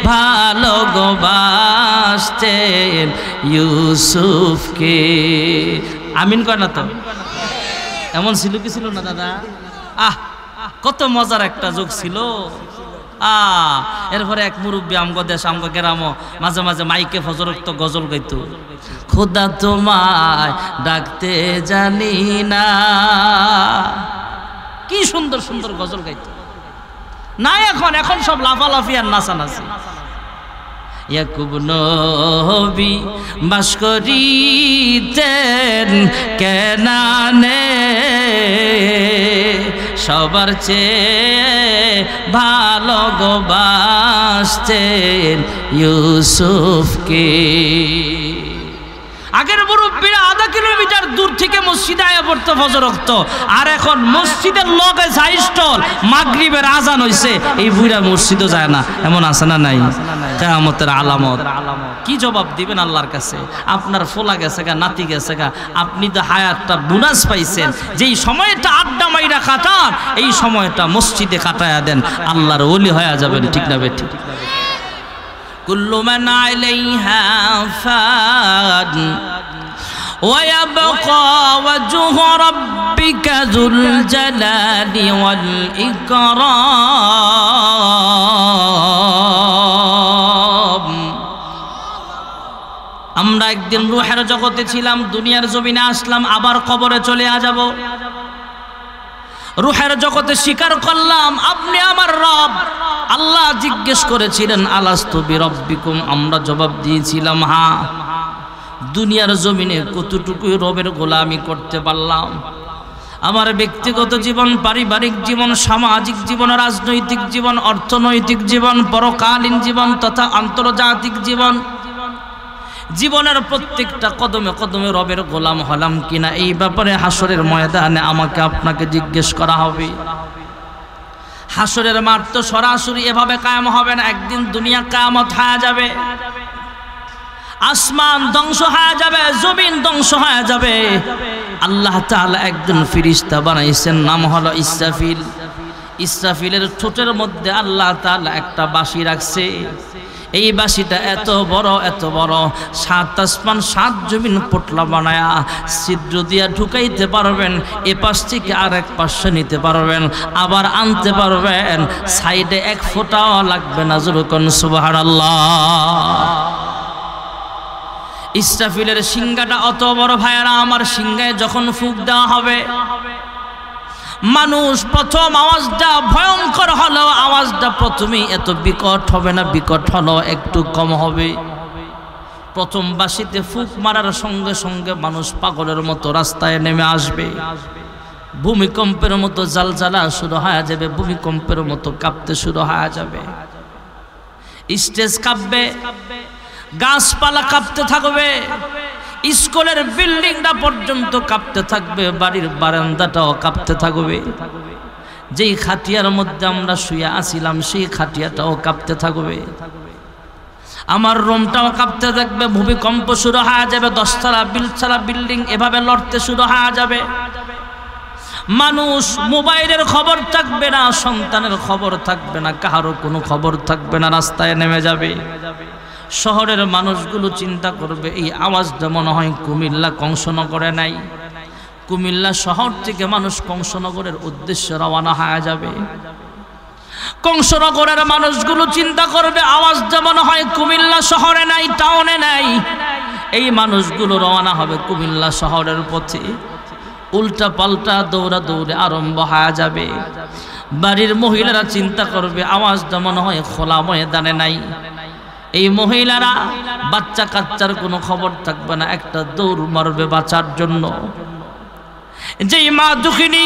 ভালো বাসতেন ইউসুফকে। আমিন কয় না তো? এমন ছিল কি ছিল না দাদা? আহ কত মজার একটা যোগ ছিল। এরপরে এক মুরব্বী আমগো দেশ আমগো গ্রামও মাঝে মাঝে মাইকে ফজরক্ত গজল গাইতো, খোদা তোমায় ডাকতে জানি না। কি সুন্দর সুন্দর গজল গাইতো। না এখন এখন সব লাফালাফি আর নাচানাচি। ইয়াকুব নবী বাস করিতেন কেনানে, সবার চেয়ে ভালো বাসতেন ইউসুফকে। আগের মুরব্বীরা আধা কিলোমিটার দূর থেকে মসজিদে আয়া পড়তো ফজর ওয়াক্ত, আর এখন মসজিদের লগে যাই স্টল মাগরিবের আজান হইছে এই বুইরা মসজিদও যায় না। এমন আছে না নাই? কিয়ামতের আলামত। কি জবাব দিবেন আল্লাহর কাছে? আপনার ফোলা গেছে গা, নাতি গেছে গা, আপনি তো হায়াতটা বোনাস পাইছেন। যেই সময়টা আড্ডা মাইরা কাটান এই সময়টা মসজিদে কাটায়া দেন, আল্লাহর ওলি হয়ে যাবেন। ঠিক না বেঠি? কুল্লু মান আলাইহা ফান ويبقى وجه ربك ذو الجلال والإكرام। আমরা একদিন রূহের জগতে ছিলাম, দুনিয়ার জমিনে আসলাম, আবার কবরে চলে যাব। রূহের জগতে স্বীকার করলাম আপনি আমার রব। আল্লাহ জিজ্ঞেস করেছিলেন আলাস্তু বিরব্বিকুম, আমরা জবাব দিয়েছিলাম হ্যাঁ। দুনিয়ার জমিনে কতটুকু রবের গোলামি করতে পারলাম? আমার ব্যক্তিগত জীবন, পারিবারিক জীবন, সামাজিক জীবন, রাজনৈতিক জীবন, অর্থনৈতিক জীবন, পরকালীন জীবন তথা আন্তর্জাতিক জীবন, জীবনের প্রত্যেকটা কদমে কদমে রবের গোলাম হলাম কিনা এই ব্যাপারে হাসরের ময়দানে আমাকে আপনাকে জিজ্ঞেস করা হবে। হাসরের মাঠ তো সরাসরি এভাবে কায়েম হবে না। একদিন দুনিয়া কিয়ামত হয়ে যাবে, আসমান ধ্বংস হয়ে যাবে, জমিন ধ্বংস হয়ে যাবে। আল্লাহ তাআলা একজন ফেরেশতা বানাইছেন, নাম হলো ইসরাফিল। ইসরাফিলের ঠোঁটের মধ্যে আল্লাহ তাআলা একটা বাঁশি রাখছে। এই বাঁশিটা এত বড় 7 আসমান 7 জমিন পোটলা বানায়া ছিদ্র দিয়া ঢুকাইতে পারবেন, এ পাশ থেকে আরেক পাশে নিতে পারবেন, আবার আনতে পারবেন, সাইডে এক ফোঁটাও লাগবে না। যুবকন সুবহানাল্লাহ। ইসরাফিলের সিংহাটা অত বড় ভাইয়ারা আমার, সিংহায় যখন ফুঁক দেওয়া হবে মানুষ প্রথম আওয়াজটা ভয়ঙ্কর হলো, আওয়াজটা প্রথমেই এত বিকট হবে না, বিকট হলো একটু কম হবে। প্রথম বাঁশিতে ফুঁক মারার সঙ্গে সঙ্গে মানুষ পাগলের মতো রাস্তায় নেমে আসবে, ভূমিকম্পের মতো জালজালা শুরু হয়ে যাবে, ভূমিকম্পের মতো কাঁপতে শুরু হয়ে যাবে, স্টেজ কাঁপবে, গাছপালা কাঁপতে থাকবে, স্কুলের বিল্ডিংটা পর্যন্ত কাঁপতে থাকবে, বাড়ির বারান্দাটাও কাঁপতে থাকবে, যেই খাটিয়ার মধ্যে আমরা শুয়ে আছিলাম সেই খাটিয়াটাও কাঁপতে থাকবে, আমার রুমটাও কাঁপতে থাকবে, ভূমিকম্প শুরু হয়ে যাবে, 10 তলা 20 তলা বিল্ডিং এভাবে লড়তে শুরু হয়ে যাবে। মানুষ মোবাইলের খবর থাকবে না, সন্তানের খবর থাকবে না, কারো কোনো খবর থাকবে না, রাস্তায় নেমে যাবে। শহরের মানুষগুলো চিন্তা করবে এই আওয়াজটা মনে হয় কুমিল্লা কংসনগরে নাই। কুমিল্লা শহর থেকে মানুষ কংসনগরের উদ্দেশ্যে রওনা হয়ে যাবে। কংসনগরের মানুষগুলো চিন্তা করবে আওয়াজটা মনে হয় কুমিল্লা শহরে নাই, টাউনে নাই। এই মানুষগুলো রওনা হবে কুমিল্লা শহরের পথে, উল্টা পাল্টা দৌড়াদৌড়ি আরম্ভ হয়ে যাবে। বাড়ির মহিলারা চিন্তা করবে আওয়াজটা মনে হয় খোলা ময়দানে নাই। এই মহিলারা বাচ্চা কাচ্চার কোনো খবর থাকবে না, একটা দৌড় মারবে বাঁচার জন্য। যেই মা দুঃখিনী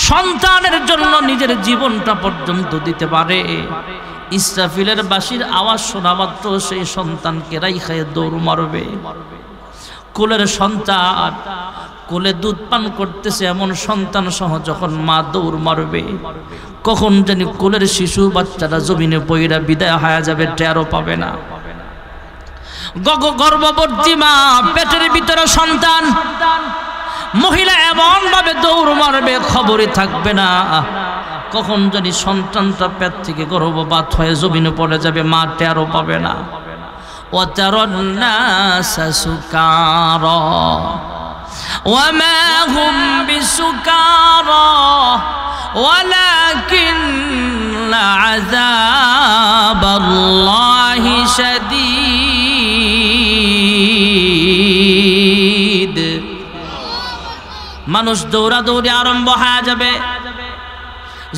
সন্তানের জন্য নিজের জীবনটা পর্যন্ত দিতে পারে, ইসরাফিলের বাঁশির আওয়াজ শোনা মাত্র সেই সন্তানকে রাইখায় দৌড় মারবে। কোলের সন্তান, কোলে দুধ পান করতেছে এমন সন্তান সহ যখন মা দৌড় মারবে, কখন জানি কোলের শিশু বাচ্চারা জমিনে পইরা বিদায় হয়ে যাবে, টেরও পাবে না। গর্ভবতী মা, পেটের ভিতরে সন্তান, মহিলা এমন ভাবে দৌড় মারবে খবরই থাকবে না, কখন জানি সন্তানটা পেট থেকে গর্ভপাত হয়ে জমিনে পড়ে যাবে, মা টেরও পাবে না। ওয়াতারান নাসা সুকারা ওয়ামা হুম বিসুকারা ওয়ালাকিন্না আযাবাল্লাহি শাদীদ। মানুষ দৌড়াদৌড়ি আরম্ভ হয়ে যাবে।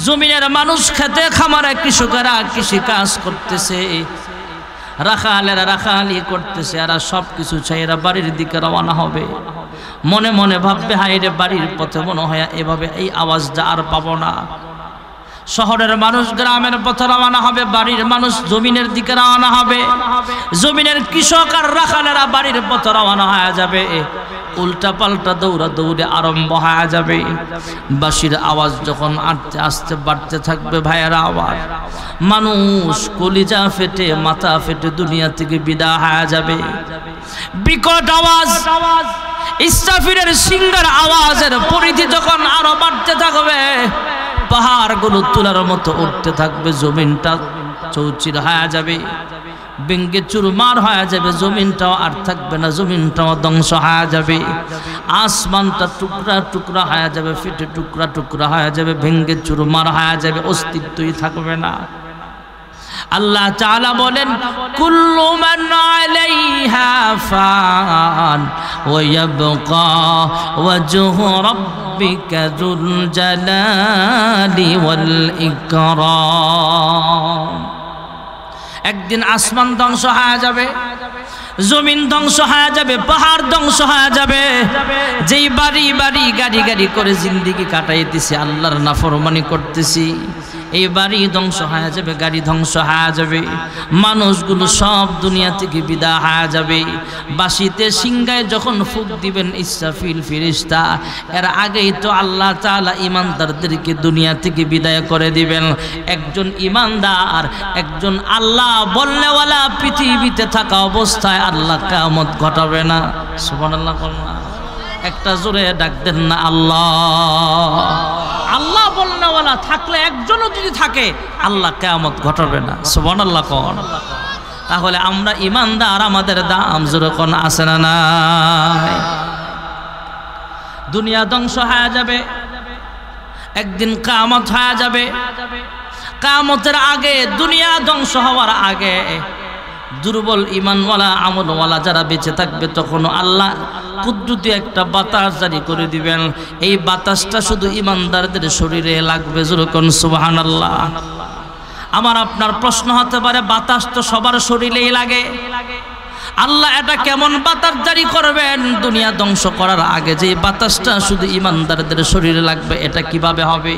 জমিনের মানুষ খেতে খামারে, কৃষকেরা কৃষি কাজ করতেছে, রাখালেরা রাখালি করতেছে, এরা সব কিছু চাই এরা বাড়ির দিকে রওনা হবে। মনে মনে ভাববে, হায়রে বাড়ির পথে মনে হয় এভাবে এই আওয়াজটা আর পাবো না। শহরের মানুষ গ্রামের পথে রওনা হবে, বাড়ির মানুষ জমিনের দিকে রওনা হবে। জমিনের কৃষক আর রাখালেরা বাড়ির পথে রওনা হয়ে যাবে। উল্টা পাল্টা দৌড়া দৌড়ে আরম্ভ হয়ে যাবে। বাঁশির আওয়াজ যখন আস্তে আস্তে বাড়তে থাকবে, ভাইয়েরা আওয়াজ, মানুষ কলিজা ফেটে মাথা ফেটে দুনিয়া থেকে বিদায় হয়ে যাবে। বিকট আওয়াজ, ইসরাফিলের সিংহের আওয়াজের পরিধি যখন আরো বাড়তে থাকবে, পাহাড়গুলো তুলার মতো উঠতে থাকবে, জমিনটা চৌচির হয়ে যাবে, ভেঙ্গে চুরমার হয়ে যাবে, জমিনটাও আর থাকবে না, জমিনটাও ধ্বংস হয়ে যাবে, আসমানটা টুকরা টুকরা হয়ে যাবে, ফেটে টুকরা টুকরা হয়ে যাবে, ভেঙ্গে চুরমার হয়ে যাবে, অস্তিত্বই থাকবে না। আল্লাহ তাআলা বলেন, কুল্লু মান আলাইহা ফান ওয়া ইয়াবকা ওয়াজহু রাব্বিকা যুল জালালি ওয়াল ইকরাম। একদিন আসমান ধ্বংস হয়ে যাবে, জমিন ধ্বংস হয়ে যাবে, পাহাড় ধ্বংস হয়ে যাবে। যেই বাড়ি বাড়ি গাড়ি গাড়ি করে জিন্দেগি কাটাইতেছি, আল্লাহর নাফরমানি করতেছি, এই বাড়ি ধ্বংস হয়ে যাবে, গাড়ি ধ্বংস হয়ে যাবে, মানুষগুলো সব দুনিয়া থেকে বিদায় হয়ে যাবে। বাঁশিতে সিংহায় যখন ফুঁক দিবেন ইসরাফিল ফেরেশতা, এর আগেই তো আল্লাহ তাআলা ঈমানদারদেরকে দুনিয়া থেকে বিদায় করে দিবেন। একজন ঈমানদার, একজন আল্লাহ বলনেওয়ালা পৃথিবীতে থাকা অবস্থায় আল্লাহ কিয়ামত ঘটাবে না। সুবহানাল্লাহ। একটা জোরে ডাক দেন না আল্লাহ। আল্লাহ বলনেওয়ালা থাকলে, একজনও যদি থাকে, আল্লাহ কিয়ামত ঘটাবে না। সুবহানাল্লাহ কোন। তাহলে আমরা ঈমানদার, আমাদের দাম জোরে কোন আছে না নাই? দুনিয়া ধ্বংস হয়ে যাবে, একদিন কিয়ামত হয়ে যাবে। কিয়ামতের আগে, দুনিয়া ধ্বংস হওয়ার আগে দুর্বল ঈমানওয়ালা আমলওয়ালা যারা বেঁচে থাকবে, তখন আল্লাহ কুদরতি একটা বাতাস জারি করে দিবেন। এই বাতাসটা শুধু ঈমানদারদের শরীরে লাগবে। যেরকম সুবহানাল্লাহ। আমার আপনার প্রশ্ন হতে পারে, বাতাস তো সবার শরীরেই লাগে, আল্লাহ এটা কেমন বাতাস জারি করবেন দুনিয়া ধ্বংস করার আগে, যে বাতাসটা শুধু ঈমানদারদের শরীরে লাগবে, এটা কিভাবে হবে?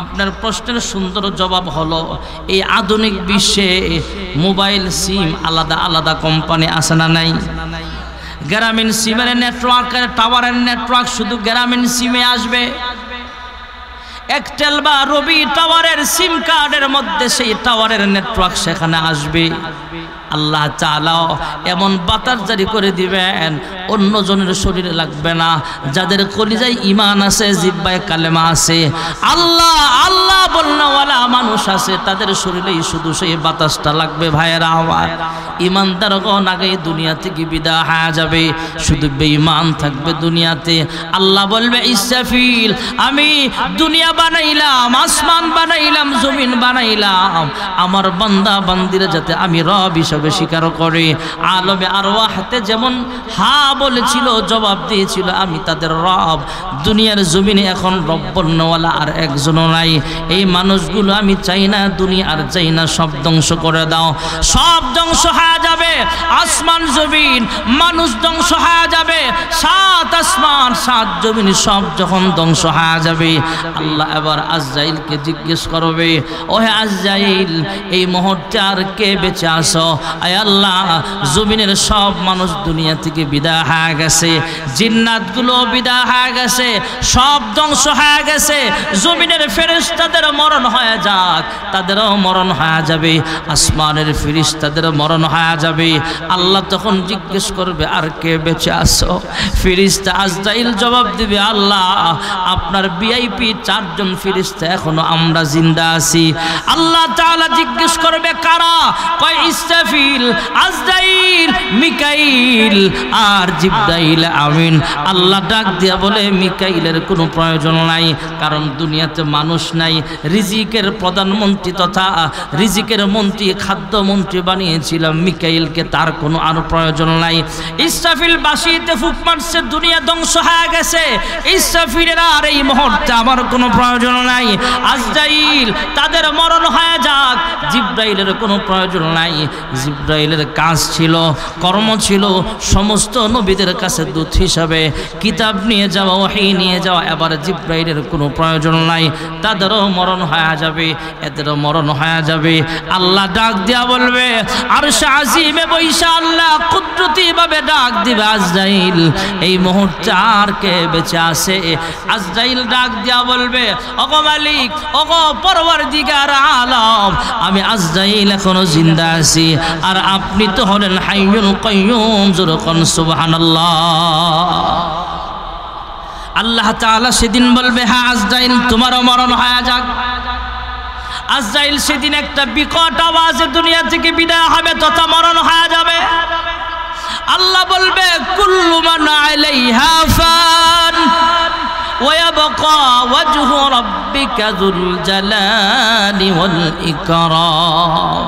আপনার প্রশ্নের সুন্দর জবাব হলো, এই আধুনিক বিশ্বে মোবাইল সিম আলাদা আলাদা কোম্পানি আছে না নাই? গ্রামীণ সিমের নেটওয়ার্কের টাওয়ারের নেটওয়ার্ক শুধু গ্রামীণ সিমে আসবে। এয়ারটেল বা রবি টাওয়ারের সিম কার্ডের মধ্যে সেই টাওয়ারের নেটওয়ার্ক সেখানে আসবে। আল্লাহ তাআলা এমন বাতাস জারি করে দিবেন, অন্যজনের শরীরে লাগবে না। যাদের কলিজায় ঈমান আছে, জিহ্বায় কালেমা আছে, আল্লাহ আল্লাহ বলনেওয়ালা মানুষ আছে, তাদের শরীরেই শুধু সেই বাতাসটা লাগবে। ভাইয়েরা আমার, ঈমানদারগণ আগে দুনিয়া থেকে বিদায় হয়ে যাবে, শুধু বেঈমান থাকবে দুনিয়াতে। আল্লাহ বলবে, ইসরাফিল, আমি দুনিয়া বানাইলাম, আসমান বানাইলাম, জমিন বানাইলাম, আমার বান্দা বান্দিরা যাতে আমি রব হিসাবে স্বীকার করে। আলমে আরওয়াহতে যেমন হা বলেছিল, জবাব দিয়েছিল আমি তাদের রব। দুনিয়ার জমিনে এখন রব বন্যওয়ালা আর একজনও নাই। এই মানুষগুলো আমি চাই না, দুনিয়ার চাই না, সব ধ্বংস করে দাও। সব ধ্বংস হয়ে যাবে, আসমান জমিন মানুষ ধ্বংস হয়ে যাবে, সাত আসমান সাত জমিন সব যখন ধ্বংস হয়ে যাবে, আল্লাহ এবার আজরাইলকে জিজ্ঞেস করবে, ওহে আজরাইল, এই মুহূর্তে আর কে বেঁচে আসো? আয় আল্লাহ, জমিনের সব মানুষ দুনিয়া থেকে বিদায় হয়ে গেছে, জিন্নাতগুলো বিদায় হয়ে গেছে, সব ধ্বংস হয়ে গেছে। জমিনের ফেরেশতাদের মরণ হয়ে যাক, তাদেরও মরণ হয়ে যাবে, আসমানের ফেরেশতাদের মরণ হয়ে যাবে। আল্লাহ তখন জিজ্ঞেস করবে, আর কে বেঁচে আসো? ফেরেশতা আজরাইল জবাব দিবে, আল্লাহ, আপনার ভিআইপি 4 জন ফেরেশতা এখনো আমরা জিন্দা আছি। আল্লাহ তাআলা জিজ্ঞেস করবে, কারা? কয় ইসরাফিল, আজরাইল, মিকাইল আর জিবরাইল আমিন। আল্লাহ ডাক দিয়া বলে, মিকাইলের কোনো প্রয়োজন নাই, কারণ দুনিয়াতে মানুষ নাই। রিজিকের প্রধানমন্ত্রী তথা রিজিকের মন্ত্রী, খাদ্যমন্ত্রী বানিয়েছিলাম মিকাইলকে, তার কোনো আর প্রয়োজন নাই। ইসরাফিল বাঁশিতে ফুঁক মারছে, দুনিয়া ধ্বংস হয়ে গেছে, ইসরাফিলের আর এই মুহূর্তে আমার কোনো প্রয়োজন নাই। আজরাইল, তাদের মরণ হয়ে যাক, জিবরাইলের কোনো প্রয়োজন নাই। জিবরাইলের কাজ ছিল, কর্ম ছিল সমস্ত নবীদের কাছে দূত হিসাবে কিতাব নিয়ে যাওয়া, ওহী নিয়ে যাওয়া। এবার জিবরাইলের কোনো প্রয়োজন নাই, তাদেরও মরণ হয়ে যাবে, এদেরও মরণ হয়ে যাবে। আল্লাহ ডাক দিয়া বলবে, আরশে আজিমে বৈশা আল্লাহ কুদরতি ভাবে ডাক দিবে, আজরাইল, এই মুহূর্তে আর কে বেঁচে আছে? আজরাইল ডাক দিয়া বলবে, ওগো মালিক, ওগো পরওয়ারদিগার আলম, আমি আজরাইল এখনো জিন্দা আছি, আর আপনি তো হলেন হাইয়ুল কাইয়ুম। যখন সুবহানাল্লাহ। আল্লাহ তাআলা সেদিন বলবে, হ্যাঁ আজরাইল, তোমারও মরণ হয়ে যাক। আজরাইল সেদিন একটা বিকট আওয়াজে দুনিয়া থেকে বিদায় হবে তথা মরণ হয়ে যাবে। আল্লাহ বলবে, কুল্লু মান আলাইহা ফান ওয়া ইয়াবকা ওয়াজহু রাব্বিকা যুল জালালি ওয়াল ইকরাম।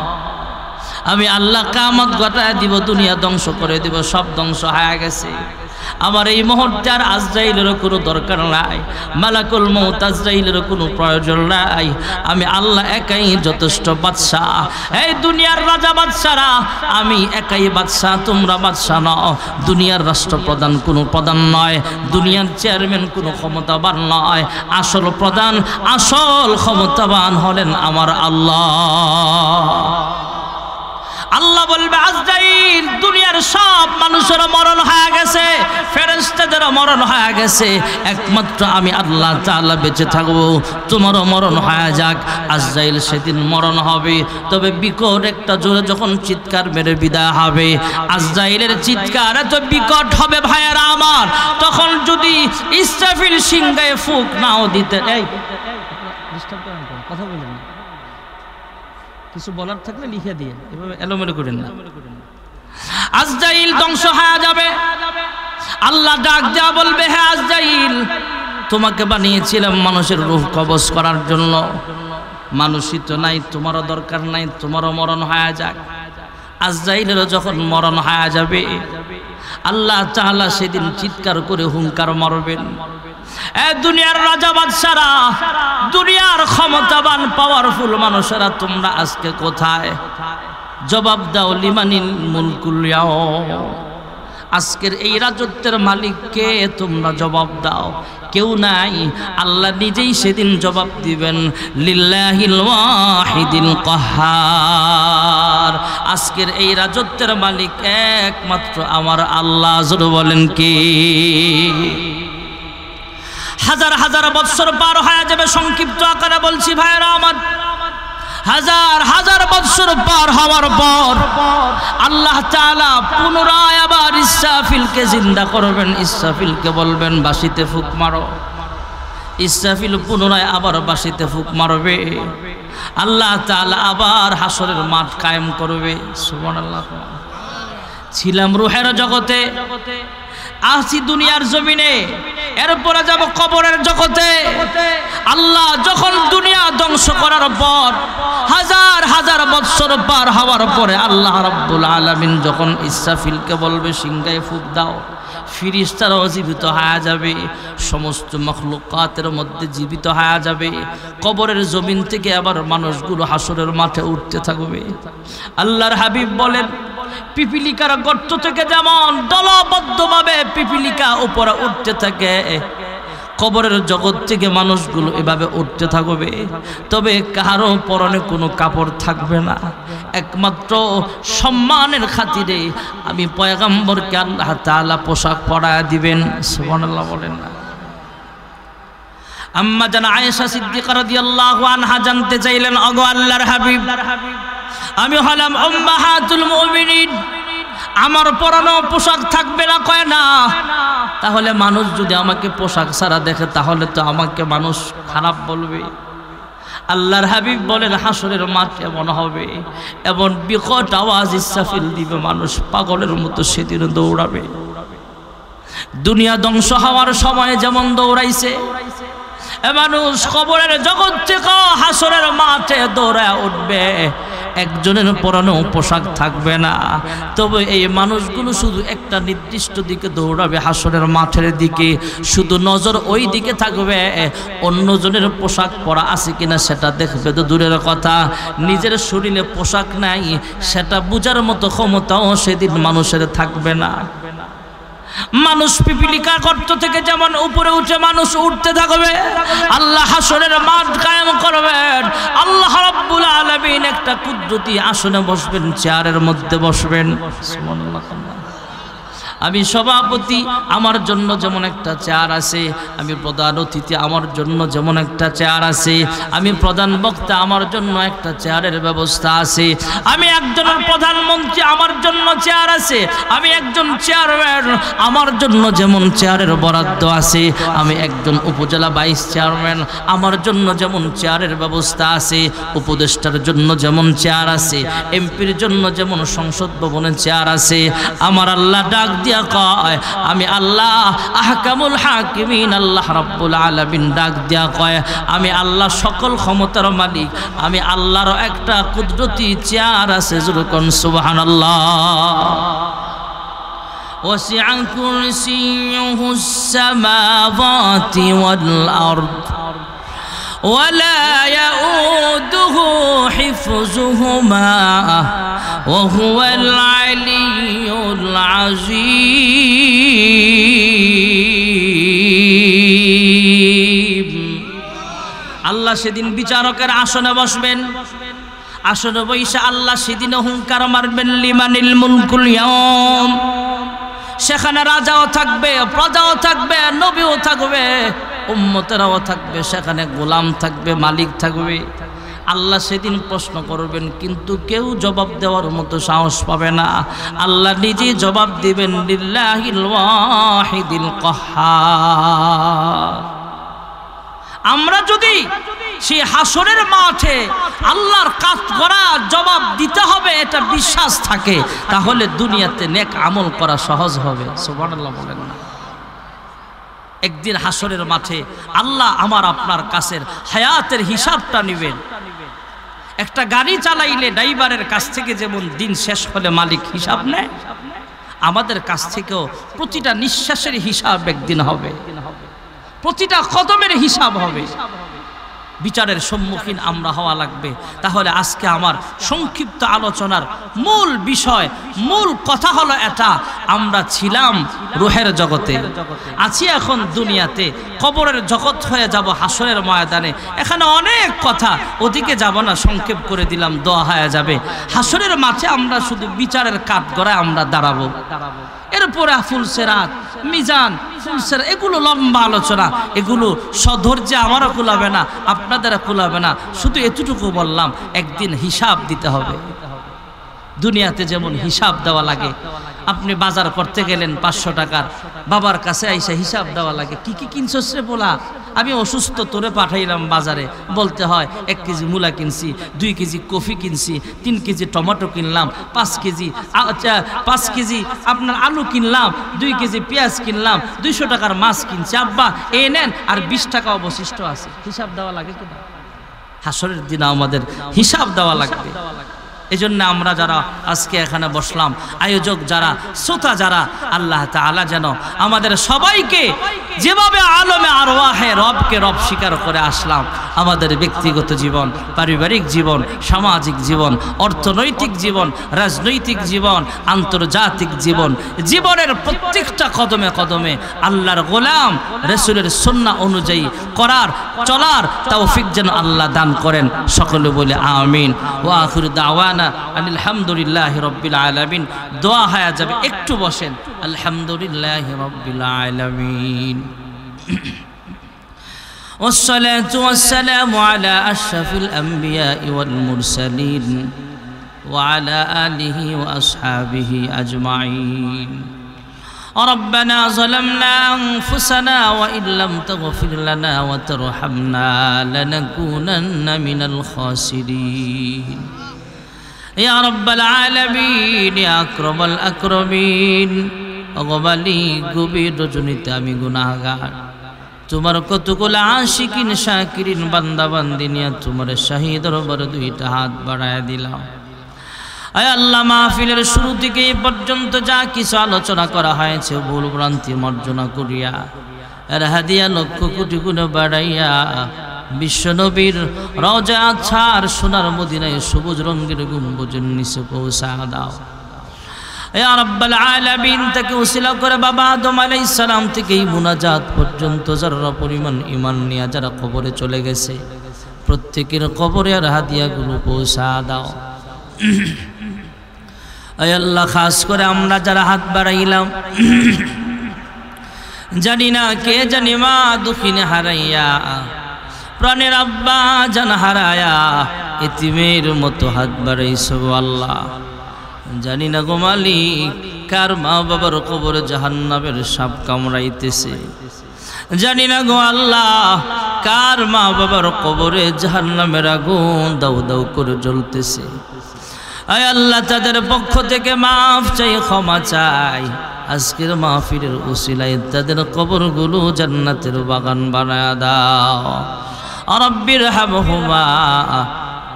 আমি আল্লাহ কিয়ামত ঘটায় দিব, দুনিয়া ধ্বংস করে দিব, সব ধ্বংস হয়ে গেছে। আমার এই মুহূর্তে আর আজরাইলেরও কোনো দরকার নাই, মালাকুল মউত আজরাইলেরও কোনো প্রয়োজন নাই। আমি আল্লাহ একাই যথেষ্ট বাদশাহ। এই দুনিয়ার রাজা বাদশারা, আমি একাই বাদশাহ, তোমরা বাদশাহ নও। দুনিয়ার রাষ্ট্রপ্রধান কোনো প্রধান নয়, দুনিয়ার চেয়ারম্যান কোনো ক্ষমতাবান নয়। আসল প্রধান, আসল ক্ষমতাবান হলেন আমার আল্লাহ। আল্লাহ বলবে, আজরাইল, দুনিয়ার সব মানুষের মরণ হয়ে গেছে, ফেরেশতাদের মরণ হয়ে গেছে, একমাত্র আমি আল্লাহ তাআলা বেঁচে থাকবো, তোমারও মরণ হয়ে যাক। আজরাইল সেদিন মরণ হবে, তবে বিকট একটা জোরে যখন চিৎকার মেরে বিদায় হবে, আজরাইলের চিৎকার এত বিকট হবে ভাইয়েরা আমার, তখন যদি ইসরাফিল সিংহায় ফুঁক নাও দিতে, এই ডিস্টার্ব করেন, কথা বলেন, কিছু বলার থাকলে লিখে দিয়ে, এভাবে এলোমেলো করেন না। আজরাইল ধ্বংস হয়ে যাবে। আল্লাহ ডাক দেয়া বলবে, হে আজরাইল, তোমাকে বানিয়েছিলাম মানুষের রূহ কবজ করার জন্য, মানুষই তো নাই, তোমারও দরকার নাই, তোমারও মরণ হয়ে যাক। আজরাইলেরও যখন মরণ হয়ে যাবে, আল্লাহ তাআলা সেদিন চিৎকার করে হুঙ্কার মারবেন, দুনিয়ার রাজা বাদশারা, দুনিয়ার ক্ষমতাবান পাওয়ারফুল মানুষেরা, তোমরা আজকে কোথায়? জবাব দাও, লিমানিল মুলকুল ইয়াউম, আজকের এই রাজত্বের মালিককে তোমরা জবাব দাও। কেউ নাই, আল্লাহ নিজেই সেদিন জবাব দিবেন, লিল্লাহিল ওয়াহিদিল কাহ্হার, আজকের এই রাজত্বের মালিক একমাত্র আমার আল্লাহ। জোরে বলেন কি? হাজার হাজার বৎসর পার হয়ে যাবে, সংক্ষিপ্ত আকারে বলছি ভাইরা আমার, হাজার হাজার বৎসর পার হওয়ার পর আল্লাহ তাআলা পুনরায় আবার ইসরাফিলকে জিন্দা করবেন। ইসরাফিলকে বলবেন, বাঁশিতে ফুঁক মারো। ইসরাফিল পুনরায় আবার বাঁশিতে ফুঁক মারবে। আল্লাহ তাআলা আবার হাসরের মাঠ কায়েম করবে। সুবহানাল্লাহ। ছিলাম রূহের জগতে, আসি দুনিয়ার জমিনে, এরপরে যাব কবরের জগতে। আল্লাহ যখন দুনিয়া ধ্বংস করার পর হাজার হাজার বৎসর পার হওয়ার পরে আল্লাহ রাব্বুল আলামিন যখন ইসরাফিলকে বলবে সিংহায় ফুঁক দাও, ফিরিস্তারাও জীবিত হয়ে যাবে, সমস্ত মখলুকাতের মধ্যে জীবিত হয়ে যাবে। কবরের জমিন থেকে আবার মানুষগুলো হাসরের মাঠে উঠতে থাকবে। আল্লাহর হাবিব বলেন, পিপিলিকার গর্ত থেকে যেমন দলবদ্ধভাবে পিপিলিকা উপরে উঠতে থাকে, কবরের জগৎ থেকে মানুষগুলো এভাবে উঠতে থাকবে। তবে কারো পরনে কোনো কাপড় থাকবে না, একমাত্র সম্মানের খাতিরে আমি পয়গম্বরকে আল্লাহ তাআলা পোশাক পরায় দিবেন। সুবহানাল্লাহ বলেন না। আম্মা জান আয়েশা সিদ্দিকা রাদিয়াল্লাহু আনহা জানতে চাইলেন, ওগো আল্লাহর হাবিব, আমি হলাম উম্মাহাতুল মুমিনিন, আমার পরনে পোশাক থাকবে না? কয় না। তাহলে মানুষ যদি আমাকে পোশাক ছাড়া দেখে তাহলে তো আমাকে মানুষ খারাপ বলবে। আল্লাহর হাবিব বলেন, হাসরের মাঠ এমন হবে, এমন বিকট আওয়াজ ইসরাফিল দিবে, মানুষ পাগলের মতো সেদিন দৌড়াবে। দুনিয়া ধ্বংস হওয়ার সময় যেমন দৌড়াইছে, মানুষ কবরের জগৎ থেকে হাসরের মাঠে দৌড়ায় উঠবে। একজনের পরনেও পোশাক থাকবে না, তবে এই মানুষগুলো শুধু একটা নির্দিষ্ট দিকে দৌড়াবে, হাসরের মাঠের দিকে। শুধু নজর ওই দিকে থাকবে, অন্যজনের পোশাক পরা আছে কিনা সেটা দেখবে তো দূরের কথা, নিজের শরীরে পোশাক নাই সেটা বোঝার মতো ক্ষমতাও সেদিন মানুষের থাকবে না। মানুষ পিপিলিকা গর্ত থেকে যেমন উপরে উঠে মানুষ উঠতে থাকবে, আল্লাহ হাসরের মাঠ কায়েম করবেন। আল্লাহ রাব্বুল আলামিন একটা কুদরতি আসনে বসবেন, চেয়ারের মধ্যে বসবেন। সুবহানাল্লাহ। আমি সভাপতি, আমার জন্য যেমন একটা চেয়ার আছে, আমি প্রধান অতিথি, আমার জন্য যেমন একটা চেয়ার আছে, আমি প্রধান বক্তা, আমার জন্য একটা চেয়ারের ব্যবস্থা আছে, আমি একজনের প্রধানমন্ত্রী, আমার জন্য চেয়ার আছে, আমি একজন চেয়ারম্যান, আমার জন্য যেমন চেয়ারের বরাদ্দ আছে, আমি একজন উপজেলা ভাইস চেয়ারম্যান, আমার জন্য যেমন চেয়ারের ব্যবস্থা আছে, উপদেষ্টার জন্য যেমন চেয়ার আছে, এমপির জন্য যেমন সংসদ ভবনে চেয়ার আছে। আমার আল্লাহ ডাক কয়, আমি আল্লাহ আহকামুল হাকিমিন, আল্লাহ রাব্বুল আলামিন ডাক দিয়া কয়, আমি আল্লাহ সকল ক্ষমতার মালিক, আমি আল্লাহর একটা কুদরতি চেয়ার আছে। যেরকম সুবহানাল্লাহ। ওয়াসিআ কুরসিয়ুহুস সামাওয়াতি ওয়াল আরদ ولا يؤوده حفظهما وهو العلي العظيم। আল্লাহ সেদিন বিচারকের আসনে বসবেন, আসনে বসে আল্লাহ সেদিন হুঙ্কার মারবেন, লিমানিল মুলকুল ইয়াউম। সেখানে রাজাও থাকবে, প্রজাও থাকবে, নবীও থাকবে, উম্মতেরাও থাকবে, সেখানে গোলাম থাকবে, মালিক থাকবে। আল্লাহ সেদিন প্রশ্ন করবেন, কিন্তু কেউ জবাব দেওয়ার মতো সাহস পাবে না। আল্লাহ নিজেই জবাব দিবেন, লিল্লাহিল ওয়াহিদিল কাহ্হার। আমরা যদি সেই হাসরের মাঠে আল্লাহর কাঠগড়া জবাব দিতে হবে এটা বিশ্বাস থাকে, তাহলে দুনিয়াতে নেক আমল করা সহজ হবে। সুবহানাল্লাহ বলেন না। একদিন হাসরের মাঠে আল্লাহ আমার আপনার কাছের হায়াতের হিসাবটা নেবেন। একটা গাড়ি চালাইলে ড্রাইভারের কাছ থেকে যেমন দিন শেষ হলে মালিক হিসাব নেয়, আমাদের কাছ থেকেও প্রতিটা নিঃশ্বাসের হিসাব একদিন হবে, প্রতিটা কদমের হিসাব হবে। বিচারের সম্মুখীন আমরা হওয়া লাগবে। তাহলে আজকে আমার সংক্ষিপ্ত আলোচনার মূল বিষয়, মূল কথা হলো এটা, আমরা ছিলাম রূহের জগতে, আছি এখন দুনিয়াতে, কবরের জগৎ হয়ে যাব হাসরের ময়দানে। এখানে অনেক কথা, ওদিকে যাব না, সংক্ষেপ করে দিলাম, দোয়া হয়ে যাবে। হাসরের মাঠে আমরা শুধু বিচারের কাঠগড়ায় আমরা দাঁড়াবো। এরপরে ফুলসেরাত, মিজান, ফুলসেরাত, এগুলো লম্বা আলোচনা, এগুলো সধৈর্যে আমারও কুলাবে না, আপনাদেরও কুলাবে না। শুধু এতটুকু বললাম, একদিন হিসাব দিতে হবে। দুনিয়াতে যেমন হিসাব দেওয়া লাগে, আপনি বাজার করতে গেলেন 500 টাকার, বাবার কাছে আইসা হিসাব দেওয়া লাগে, কি কি কিনছস রে বলা, আমি অসুস্থ তোরে পাঠাইলাম বাজারে, বলতে হয় 1 কেজি মূলা কিনছি, 2 কেজি কফি কিনছি, 3 কেজি টমেটো কিনলাম, 5 কেজি আপনার আলু কিনলাম, 2 কেজি পেঁয়াজ কিনলাম, 200 টাকার মাছ কিনছি, আব্বা এই নেন, আর 20 টাকা অবশিষ্ট আছে। হিসাব দেওয়া লাগে কিনা? হাসরের দিন আমাদের হিসাব দেওয়া লাগবে। এজন্য আমরা যারা আজকে এখানে বসলাম, আয়োজক যারা, শ্রোতা যারা, আল্লাহ তাআলা যেন আমাদের সবাইকে যেভাবে আলমে আরওয়াহে রবকে রব স্বীকার করে আসলাম, আমাদের ব্যক্তিগত জীবন, পারিবারিক জীবন, সামাজিক জীবন, অর্থনৈতিক জীবন, রাজনৈতিক জীবন, আন্তর্জাতিক জীবন, জীবনের প্রত্যেকটা কদমে কদমে আল্লাহর গোলাম রাসূলের সুন্নাহ অনুযায়ী করার চলার তৌফিক যেন আল্লাহ দান করেন। সকলে বলে আমিন। ওয়া আখিরু দাওয়ানা আলহামদুলিল্লাহি রাব্বিল আলামিন। দোয়া হয়ে যাবে, একটু বসেন। আলহামদুলিল্লাহি রাব্বিল আলামিন। والصلاة والسلام على أشرف الأنبياء والمرسلين وعلى آله وأصحابه أجمعين. ربنا ظلمنا أنفسنا وإن لم تغفر لنا وترحمنا لنكونن من الخاسرين. يا رب العالمين يا أكرم الأكرمين. অগবালি গভীর রজনীতে আমি গুনাহগার, তোমার কতগুলো আশিকিন শাকিরিন বান্দা বান্দি নিয়ে তোমার শাহী দরবারে 2টা হাত বাড়ায় দিলাম। আয় আল্লাহ, মাহফিলের শুরু থেকে এই পর্যন্ত যা কিছু আলোচনা করা হয়েছে ভুল ভ্রান্তি মার্জনা করিয়া এর হাদিয়া লক্ষ কোটি গুণ বাড়াইয়া বিশ্বনবীর রওজা ছাড় সোনার মদিনায় সবুজ রঙের গম্বুজের নিচে পৌঁছা দাও। ইয়া রাব্বাল আলামিন, তাকে উসিলা করে বাবা আদম আলাইহিস সালাম থেকে এই মুনাজাত পর্যন্ত যারা পরিমাণ ঈমান নিয়ে যারা কবরে চলে গেছে, প্রত্যেকের কবরে আর হাদিয়াগুলো পৌঁছা দাও। আয় আল্লাহ, খাস করে আমরা যারা হাত বাড়াইলাম, জানি না কে জানি মা দুঃখিনে হারাইয়া, প্রাণের আব্বা জান হারায়া এতিমের মতো হাত বাড়াইছো আল্লাহ। জানি না গো মালিক, কার মা বাবার কবরে জাহান্নামের সাপ কামড়াইতেছে। জানি না গো আল্লাহ, কার মা বাবার কবরে জাহান্নামের আগুন দাউ দাউ করে জ্বলতেছে। আয় আল্লাহ, তাদের পক্ষ থেকে মাফ চাই, ক্ষমা চাই। আজকের মাহফিলের উসিলায় তাদের কবরগুলো জান্নাতের বাগান বানায়া দাও। রব্বির হামহুমা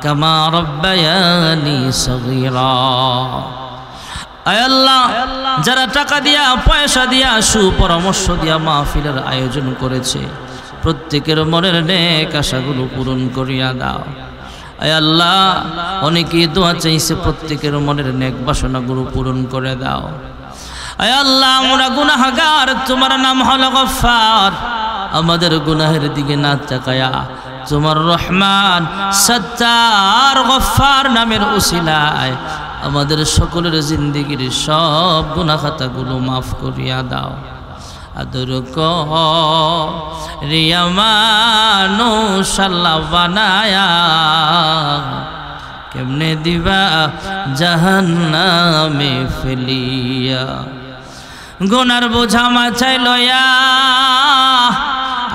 কামা রব্বায়ানি সগীরা। আয় আল্লাহ, যারা টাকা দিয়া, পয়সা দিয়া, সুপরামর্শ দিয়া মাহফিলের আয়োজন করেছে, প্রত্যেকের মনের নেক আশাগুলো পূরণ করিয়া দাও। আয় আল্লাহ, অনেকেই দোয়া চাইছে, প্রত্যেকের মনের নেক বাসনাগুলো পূরণ করে দাও। আয় আল্লাহ, আমরা গুনাহগার, তোমার নাম হলো গফফার। আমাদের গুনাহের দিকে না তাকায়া তোমার রহমান, সত্তার, গফফার নামের উসিলায় আমাদের সকলের জিন্দেগির সব গুনাহ খাতাগুলো মাফ করিয়া দাও। আদর করিয়া মানুষ আল্লাহ বানায়া, কেমনে দিবা জাহান্নামে ফেলিয়া। গুনার বোঝা মাথায় লয়া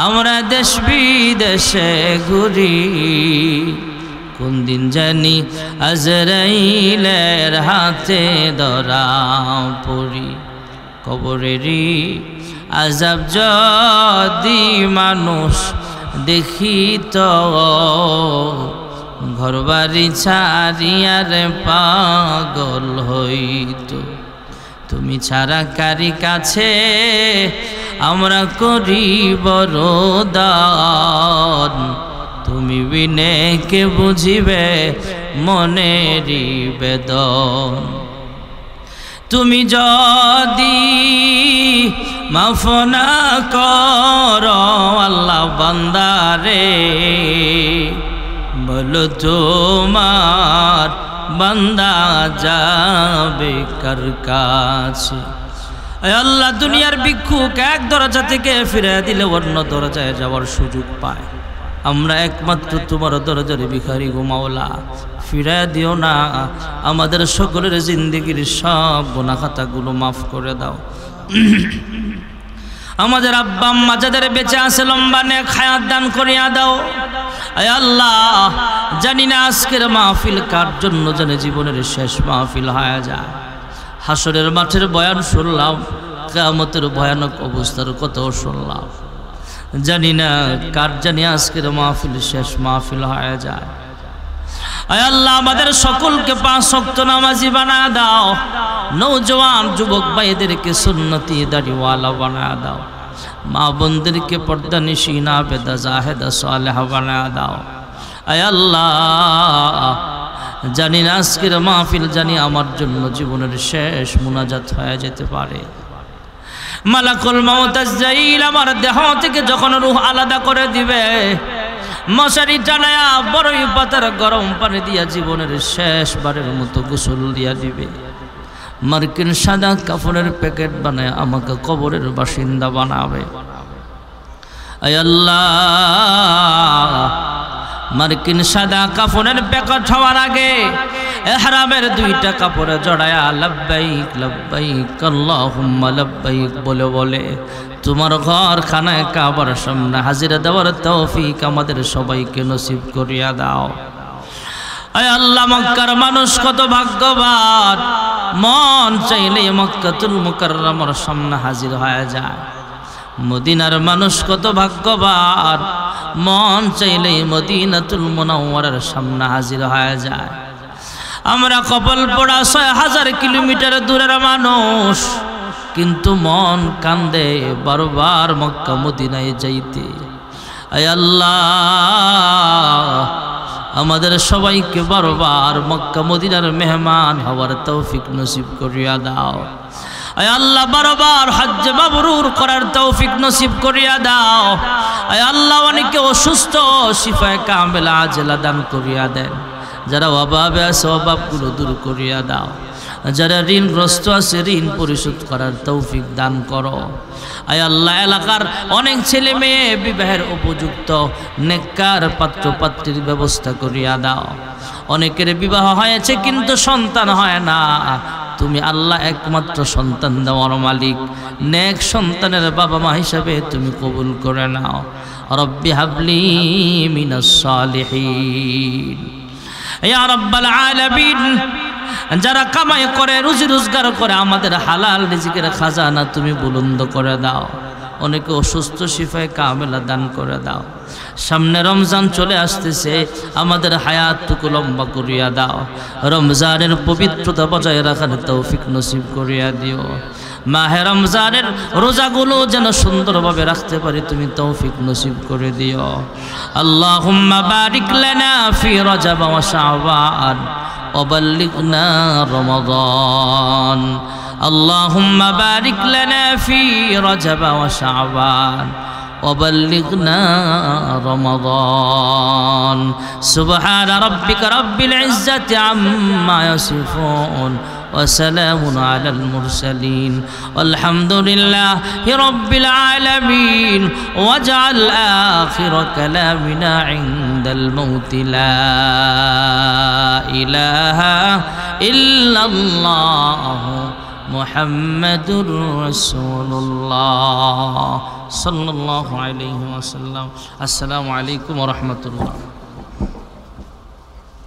আমরা দেশ বিদেশে ঘুরি, কোন দিন জানি আজরাইলের হাতে ধরা পড়ি। কবরেরই আযাব যদি মানুষ দেখিত, ঘরবাড়ি ছাড়িয়ার পাগল হইত। তুমি ছাড়া কারি কাছে আমরা করি বরদান, তুমি বিনে কে বুঝিবে মনেরই বেদন। তুমি যদি মাফ না করো আল্লাহ বান্দারে, বলো তোমার বান্দা যাবে কার কাছে। আল্লাহ, দুনিয়ার ভিক্ষুক এক দরজা থেকে ফিরে দিলে অন্য দরজায় যাওয়ার সুযোগ পায়। আমরা একমাত্র তোমার দরজার ভিখারি গো মাওলা, ফিরায় দিও না, আমাদের সকলের জিন্দেগির সব গুনাহ খাতাগুলো মাফ করে দাও। আমাদের আব্বা আম্মা যাদের বেঁচে আছে লম্বা নেক হায়াত দান করিয়া দাও। আয় আল্লাহ, জানি না আজকের মাহফিল কার জন্য জানে জীবনের শেষ মাহফিল হয়ে যায়। হাসরের মাঠের বয়ান শুনলাম, কিয়ামতের ভয়ানক অবস্থার কথাও শুনলাম, জানি না কার জানি আজকের মাহফিল শেষ মাহফিল হয়ে যায়। আয় আল্লাহ, আমাদের সকলকে 5 ওয়াক্ত নামাজি বানায় দাও। নওজোয়ান যুবক ভাইদেরকে সুন্নতি দাড়িওয়ালা বানায় দাও। মা বোনদেরকে পর্দা নিশিনা বেদা জাহেদা সালেহা বানায় দাও। আয় আল্লাহ, জানি না আজকের মাহফিল জানি আমার জন্য জীবনের শেষ মুনাজাত হয়ে যেতে পারে। মালাকুল মউত আজরাইল আমার দেহ থেকে যখন রূহ আলাদা করে দিবে, মশারি টানায়া বড়ই পাতার গরম পানি দিয়া জীবনের শেষবারের মতো গোসল দিয়া দিবে। মার্কিন সাদা কাপড়ের প্যাকেট বানায় আমাকে কবরের বাসিন্দা বানাবে। আয় আল্লাহ, মার্কিন সাদা কাপড়ের প্যাকেট হওয়ার আগে ইহরামের 2টা কাপড়ে জড়ায়া লাব্বাইক লাব্বাইক আল্লাহুম্মা লাব্বাইক বলে বলে তোমার ঘর খানায় কাবার সামনে হাজিরা দেওয়ার তৌফিক আমাদের সবাইকে নসিব করিয়া দাও। আয় আল্লাহ, মক্কার মানুষ কত ভাগ্যবান, মন চাইলে মক্কাতুল মুকাররমার সামনে হাজির হয়ে যায়। মদিনার মানুষ কত ভাগ্যবান, মন চাইলে মদিনাতুল মুনাওয়ারার সামনে হাজির হয়ে যায়। আমরা কপাল পোড়া 6000 কিলোমিটার দূরের মানুষ, কিন্তু মন কান্দে বারবার মক্কা মদিনায় যাইতে। আয় আল্লাহ, আমাদের সবাইকে বারবার মক্কা মদিনার মেহমান হওয়ার তৌফিক নসিব করিয়া দাও। আয় আল্লাহ, বারবার হজ্জ মাবরুর করার তৌফিক নসিব করিয়া দাও। আয় আল্লাহ, অনেকে অসুস্থ, শিফায়ে কামেলা আজলা দান করিয়া দেন। যারা অভাবে আছে অভাবগুলো দূর করিয়া দাও। যারা ঋণগ্রস্ত আছে ঋণ পরিশোধ করার তৌফিক দান করো। আয় আল্লাহ, এলাকার অনেক ছেলে মেয়ে বিবাহের উপযুক্ত নেককার পাত্র পাত্রীর ব্যবস্থা করিয়া দাও। অনেকের বিবাহ হয়েছে কিন্তু সন্তান হয় না, তুমি আল্লাহ একমাত্র সন্তান দেওয়ার মালিক। নেক সন্তানের বাবা মা হিসাবে তুমি কবুল করে নাও। রব্বি হাবলি মিনাস সালিহিন ইয়া রাব্বাল আলামিন। যারা কামাই করে রুজি রোজগার করে আমাদের হালাল রিজিকের খাজানা তুমি বুলন্দ করে দাও। অনেকে অসুস্থ, শিফায়ে কামেলা দান করে দাও। সামনে রমজান চলে আসতেছে, আমাদের হায়াতটুকু লম্বা করিয়া দাও। রমজানের পবিত্রতা বজায় রাখার তৌফিক নসিব করিয়া দিও। মাহে রমজানের রোজাগুলো যেন সুন্দরভাবে রাখতে পারি তুমি তৌফিক নসিব করে দিও। আল্লাহুম্মা বারিক লানা ফি রজব ওয়া শাবান ওয়া বাল্লিগনা রমাদান। আল্লাহুম্মা বারিক লানা ফি রজব ওয়া শাবান وبلغنا رمضان. سبحان ربك رب العزة عما يصفون وسلام على المرسلين والحمد لله رب العالمين. واجعل آخر كلامنا عند الموت لا إله إلا الله محمد رسول الله صلى الله عليه وسلم. السلام عليكم ورحمة الله.